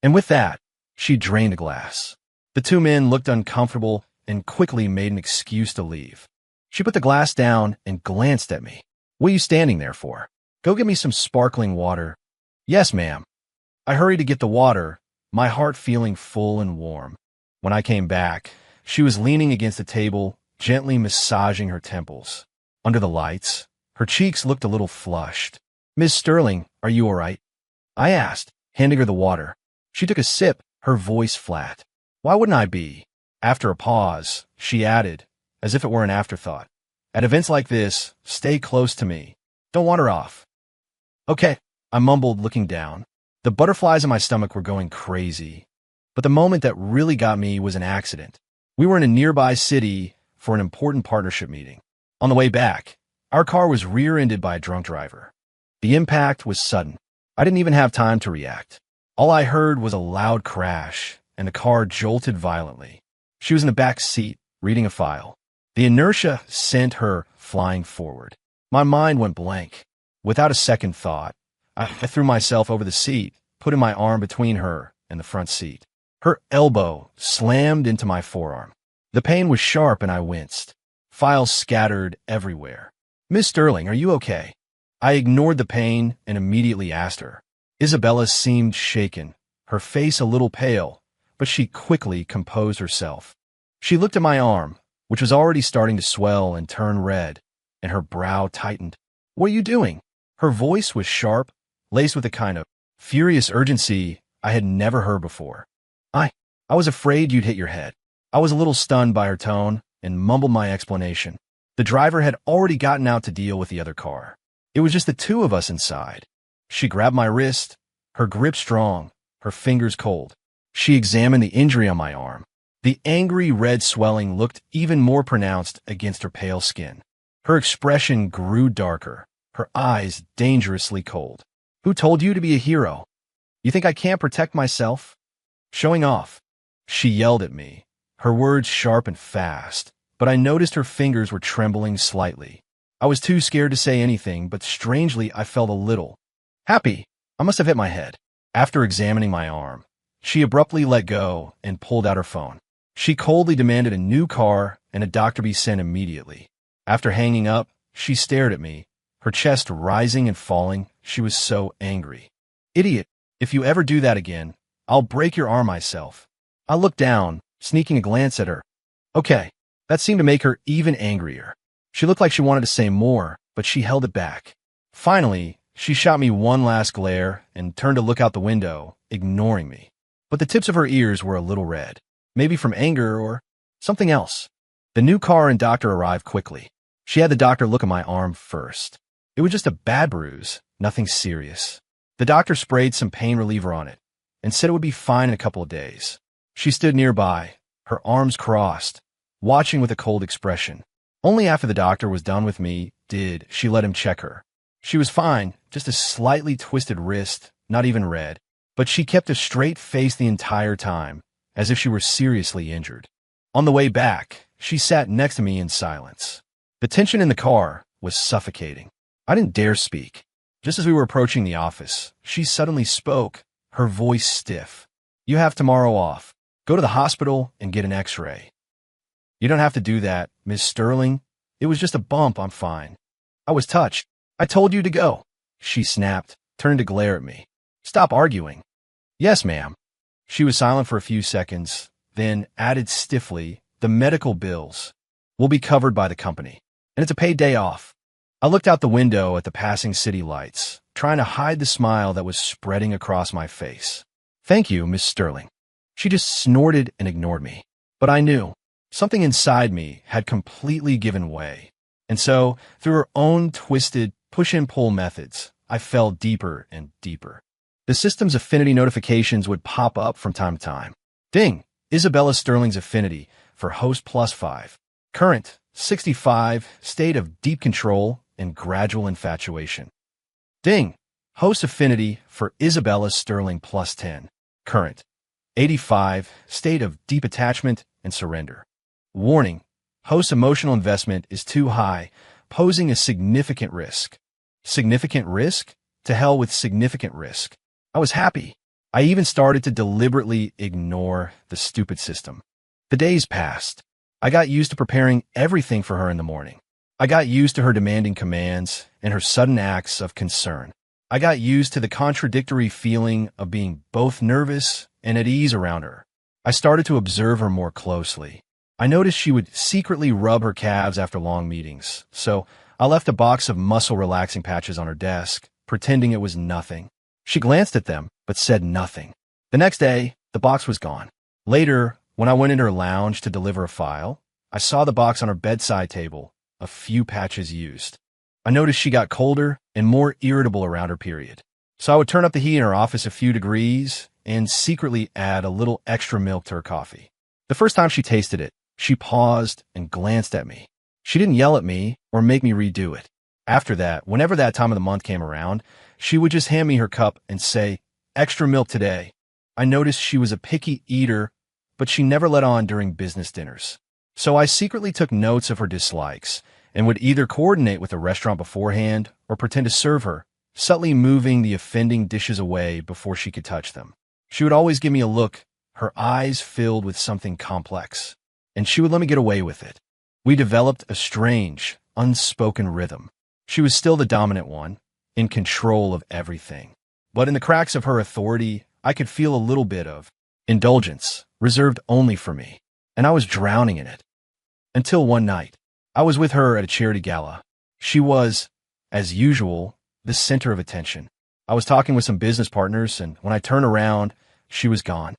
And with that, she drained the glass. The two men looked uncomfortable and quickly made an excuse to leave. She put the glass down and glanced at me. "What are you standing there for? Go get me some sparkling water." "Yes, ma'am." I hurried to get the water, my heart feeling full and warm. When I came back, she was leaning against the table, gently massaging her temples. Under the lights, her cheeks looked a little flushed. "Miss Sterling, are you all right?" I asked, handing her the water. She took a sip, her voice flat. "Why wouldn't I be?" After a pause, she added, as if it were an afterthought, "At events like this, stay close to me. Don't wander off." "Okay," I mumbled, looking down. The butterflies in my stomach were going crazy. But the moment that really got me was an accident. We were in a nearby city for an important partnership meeting. On the way back, our car was rear-ended by a drunk driver. The impact was sudden. I didn't even have time to react. All I heard was a loud crash, and the car jolted violently. She was in the back seat, reading a file. The inertia sent her flying forward. My mind went blank. Without a second thought, I threw myself over the seat, putting my arm between her and the front seat. Her elbow slammed into my forearm. The pain was sharp and I winced. Files scattered everywhere. "Miss Sterling, are you okay?" I ignored the pain and immediately asked her. Isabella seemed shaken, her face a little pale, but she quickly composed herself. She looked at my arm, which was already starting to swell and turn red, and her brow tightened. "What are you doing?" Her voice was sharp, laced with a kind of furious urgency I had never heard before. I was afraid you'd hit your head." I was a little stunned by her tone and mumbled my explanation. The driver had already gotten out to deal with the other car. It was just the two of us inside. She grabbed my wrist, her grip strong, her fingers cold. She examined the injury on my arm. The angry red swelling looked even more pronounced against her pale skin. Her expression grew darker, her eyes dangerously cold. "Who told you to be a hero? You think I can't protect myself? Showing off." She yelled at me, her words sharp and fast, but I noticed her fingers were trembling slightly. I was too scared to say anything, but strangely I felt a little happy. I must have hit my head. After examining my arm, she abruptly let go and pulled out her phone. She coldly demanded a new car and a doctor be sent immediately. After hanging up, she stared at me, her chest rising and falling. She was so angry. "Idiot, if you ever do that again, I'll break your arm myself." I looked down, sneaking a glance at her. Okay, that seemed to make her even angrier. She looked like she wanted to say more, but she held it back. Finally, she shot me one last glare and turned to look out the window, ignoring me. But the tips of her ears were a little red, maybe from anger or something else. The new car and doctor arrived quickly. She had the doctor look at my arm first. It was just a bad bruise, nothing serious. The doctor sprayed some pain reliever on it and said it would be fine in a couple of days. She stood nearby, her arms crossed, watching with a cold expression. Only after the doctor was done with me did she let him check her. She was fine, just a slightly twisted wrist, not even red, but she kept a straight face the entire time, as if she were seriously injured. On the way back, she sat next to me in silence. The tension in the car was suffocating. I didn't dare speak. Just as we were approaching the office, she suddenly spoke, her voice stiff. "You have tomorrow off. Go to the hospital and get an x-ray. You don't have to do that, Miss Sterling. It was just a bump, I'm fine. I was touched. I told you to go. She snapped, turned to glare at me. Stop arguing. Yes, ma'am. She was silent for a few seconds, then added stiffly, the medical bills will be covered by the company, and it's a paid day off. I looked out the window at the passing city lights, trying to hide the smile that was spreading across my face. Thank you, Miss Sterling. She just snorted and ignored me. But I knew something inside me had completely given way. And so, through her own twisted push-and-pull methods, I fell deeper and deeper. The system's affinity notifications would pop up from time to time. Ding! Isabella Sterling's affinity for host +5. Current, 65, state of deep control and gradual infatuation. Ding! Host affinity for Isabella Sterling +10. Current, 85, state of deep attachment and surrender. Warning, host's emotional investment is too high, posing a significant risk. Significant risk? To hell with significant risk. I was happy. I even started to deliberately ignore the stupid system. The days passed. I got used to preparing everything for her in the morning. I got used to her demanding commands and her sudden acts of concern. I got used to the contradictory feeling of being both nervous and at ease around her. I started to observe her more closely. I noticed she would secretly rub her calves after long meetings, so I left a box of muscle-relaxing patches on her desk, pretending it was nothing. She glanced at them, but said nothing. The next day, the box was gone. Later, when I went into her lounge to deliver a file, I saw the box on her bedside table, a few patches used. I noticed she got colder and more irritable around her period. So I would turn up the heat in her office a few degrees and secretly add a little extra milk to her coffee. The first time she tasted it, she paused and glanced at me. She didn't yell at me or make me redo it. After that, whenever that time of the month came around, she would just hand me her cup and say, "Extra milk today." I noticed she was a picky eater, but she never let on during business dinners. So I secretly took notes of her dislikes and would either coordinate with the restaurant beforehand or pretend to serve her, subtly moving the offending dishes away before she could touch them. She would always give me a look, her eyes filled with something complex, and she would let me get away with it. We developed a strange, unspoken rhythm. She was still the dominant one, in control of everything. But in the cracks of her authority, I could feel a little bit of indulgence, reserved only for me, and I was drowning in it. Until one night, I was with her at a charity gala. She was, as usual, the center of attention. I was talking with some business partners, and when I turned around, she was gone.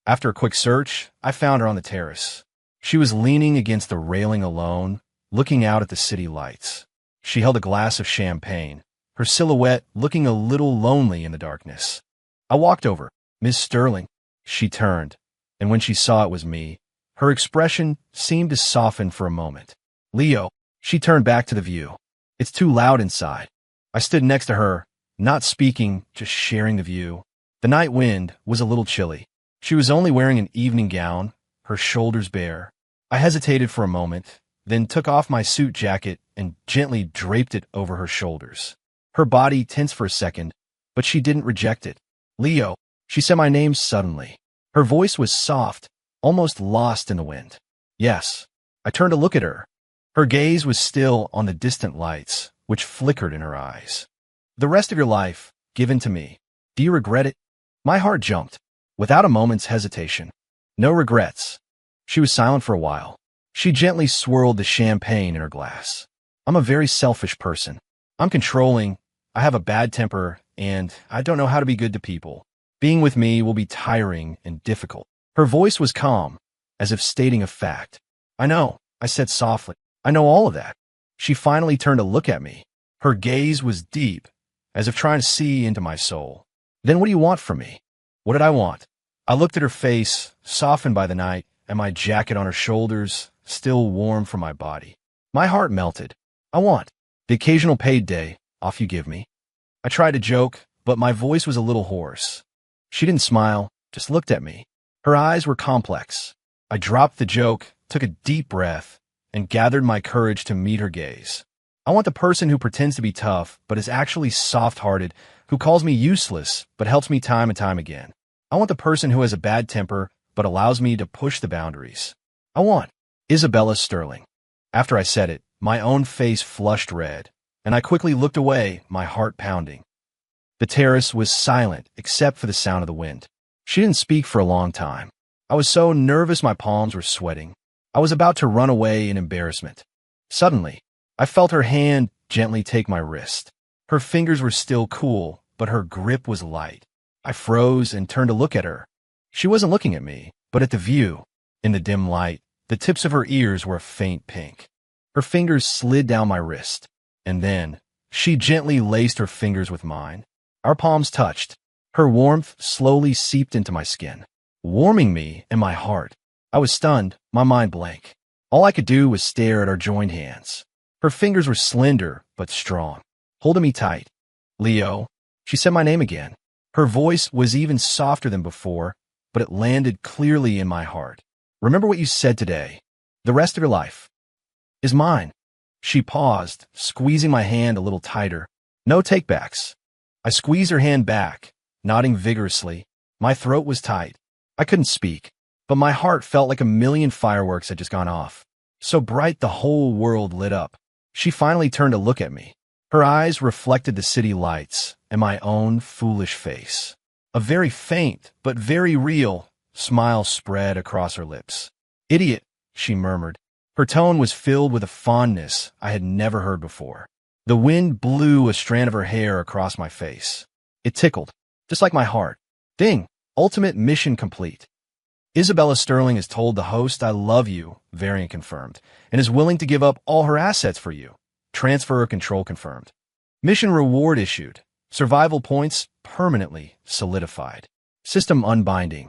After a quick search, I found her on the terrace. She was leaning against the railing alone, looking out at the city lights. She held a glass of champagne, her silhouette looking a little lonely in the darkness. I walked over. "Miss Sterling." She turned, and when she saw it was me, her expression seemed to soften for a moment. "Leo." She turned back to the view. "It's too loud inside." I stood next to her, not speaking, just sharing the view. The night wind was a little chilly. She was only wearing an evening gown, her shoulders bare. I hesitated for a moment, then took off my suit jacket and gently draped it over her shoulders. Her body tensed for a second, but she didn't reject it. "Leo." She said my name suddenly. Her voice was soft, almost lost in the wind. "Yes." I turned to look at her. Her gaze was still on the distant lights, which flickered in her eyes. "The rest of your life, given to me. Do you regret it?" My heart jumped, without a moment's hesitation. "No regrets." She was silent for a while. She gently swirled the champagne in her glass. "I'm a very selfish person. I'm controlling, I have a bad temper, and I don't know how to be good to people. Being with me will be tiring and difficult." Her voice was calm, as if stating a fact. "I know," I said softly. "I know all of that." She finally turned to look at me. Her gaze was deep, as if trying to see into my soul. "Then what do you want from me?" What did I want? I looked at her face, softened by the night, and my jacket on her shoulders, still warm from my body. My heart melted. "I want the occasional paid day off you give me." I tried to joke, but my voice was a little hoarse. She didn't smile, just looked at me. Her eyes were complex. I dropped the joke, took a deep breath, and gathered my courage to meet her gaze. "I want the person who pretends to be tough, but is actually soft-hearted, who calls me useless, but helps me time and time again. I want the person who has a bad temper, but allows me to push the boundaries. I want Isabella Sterling. After I said it, my own face flushed red, and I quickly looked away, my heart pounding. The terrace was silent except for the sound of the wind. She didn't speak for a long time. I was so nervous my palms were sweating. I was about to run away in embarrassment. Suddenly, I felt her hand gently take my wrist. Her fingers were still cool, but her grip was light. I froze and turned to look at her. She wasn't looking at me, but at the view. In the dim light, the tips of her ears were a faint pink. Her fingers slid down my wrist, and then she gently laced her fingers with mine. Our palms touched. Her warmth slowly seeped into my skin, warming me and my heart. I was stunned, my mind blank. All I could do was stare at our joined hands. Her fingers were slender but strong, holding me tight. Leo, she said my name again. Her voice was even softer than before, but it landed clearly in my heart. Remember what you said today. The rest of your life is mine. She paused, squeezing my hand a little tighter. No takebacks. I squeezed her hand back, nodding vigorously. My throat was tight. I couldn't speak, but my heart felt like a million fireworks had just gone off. So bright the whole world lit up. She finally turned to look at me. Her eyes reflected the city lights and my own foolish face. A very faint, but very real, smile spread across her lips. Idiot, she murmured. Her tone was filled with a fondness I had never heard before. The wind blew a strand of her hair across my face. It tickled, just like my heart. Ding! Ultimate mission complete. Isabella Sterling has told the host I love you, variant confirmed, and is willing to give up all her assets for you. Transfer control confirmed. Mission reward issued. Survival points permanently solidified. System unbinding.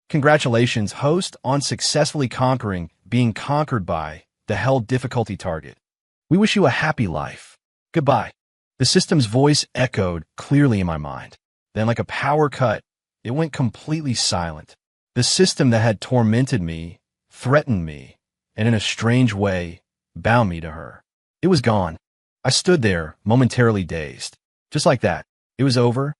Congratulations, host, on successfully being conquered by the hell difficulty target. We wish you a happy life. Goodbye. The system's voice echoed clearly in my mind. Then, like a power cut, it went completely silent. The system that had tormented me, threatened me, and in a strange way, bound me to her. It was gone. I stood there, momentarily dazed. Just like that, it was over.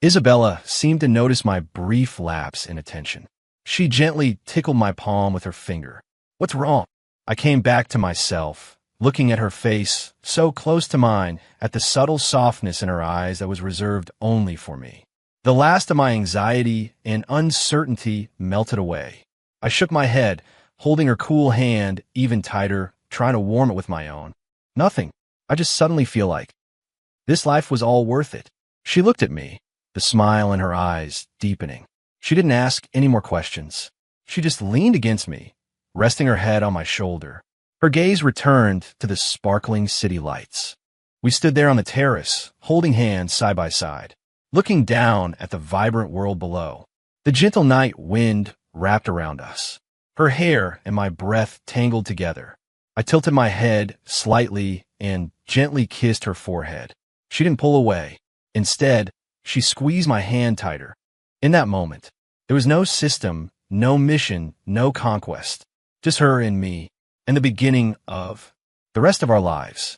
Isabella seemed to notice my brief lapse in attention. She gently tickled my palm with her finger. What's wrong? I came back to myself, looking at her face, so close to mine, at the subtle softness in her eyes that was reserved only for me. The last of my anxiety and uncertainty melted away. I shook my head, holding her cool hand even tighter, trying to warm it with my own. Nothing. I just suddenly feel like this life was all worth it. She looked at me, the smile in her eyes deepening. She didn't ask any more questions. She just leaned against me, resting her head on my shoulder. Her gaze returned to the sparkling city lights. We stood there on the terrace, holding hands side by side, looking down at the vibrant world below. The gentle night wind wrapped around us. Her hair and my breath tangled together. I tilted my head slightly and gently kissed her forehead. She didn't pull away. Instead, she squeezed my hand tighter. In that moment, there was no system, no mission, no conquest. Just her and me, and the beginning of the rest of our lives.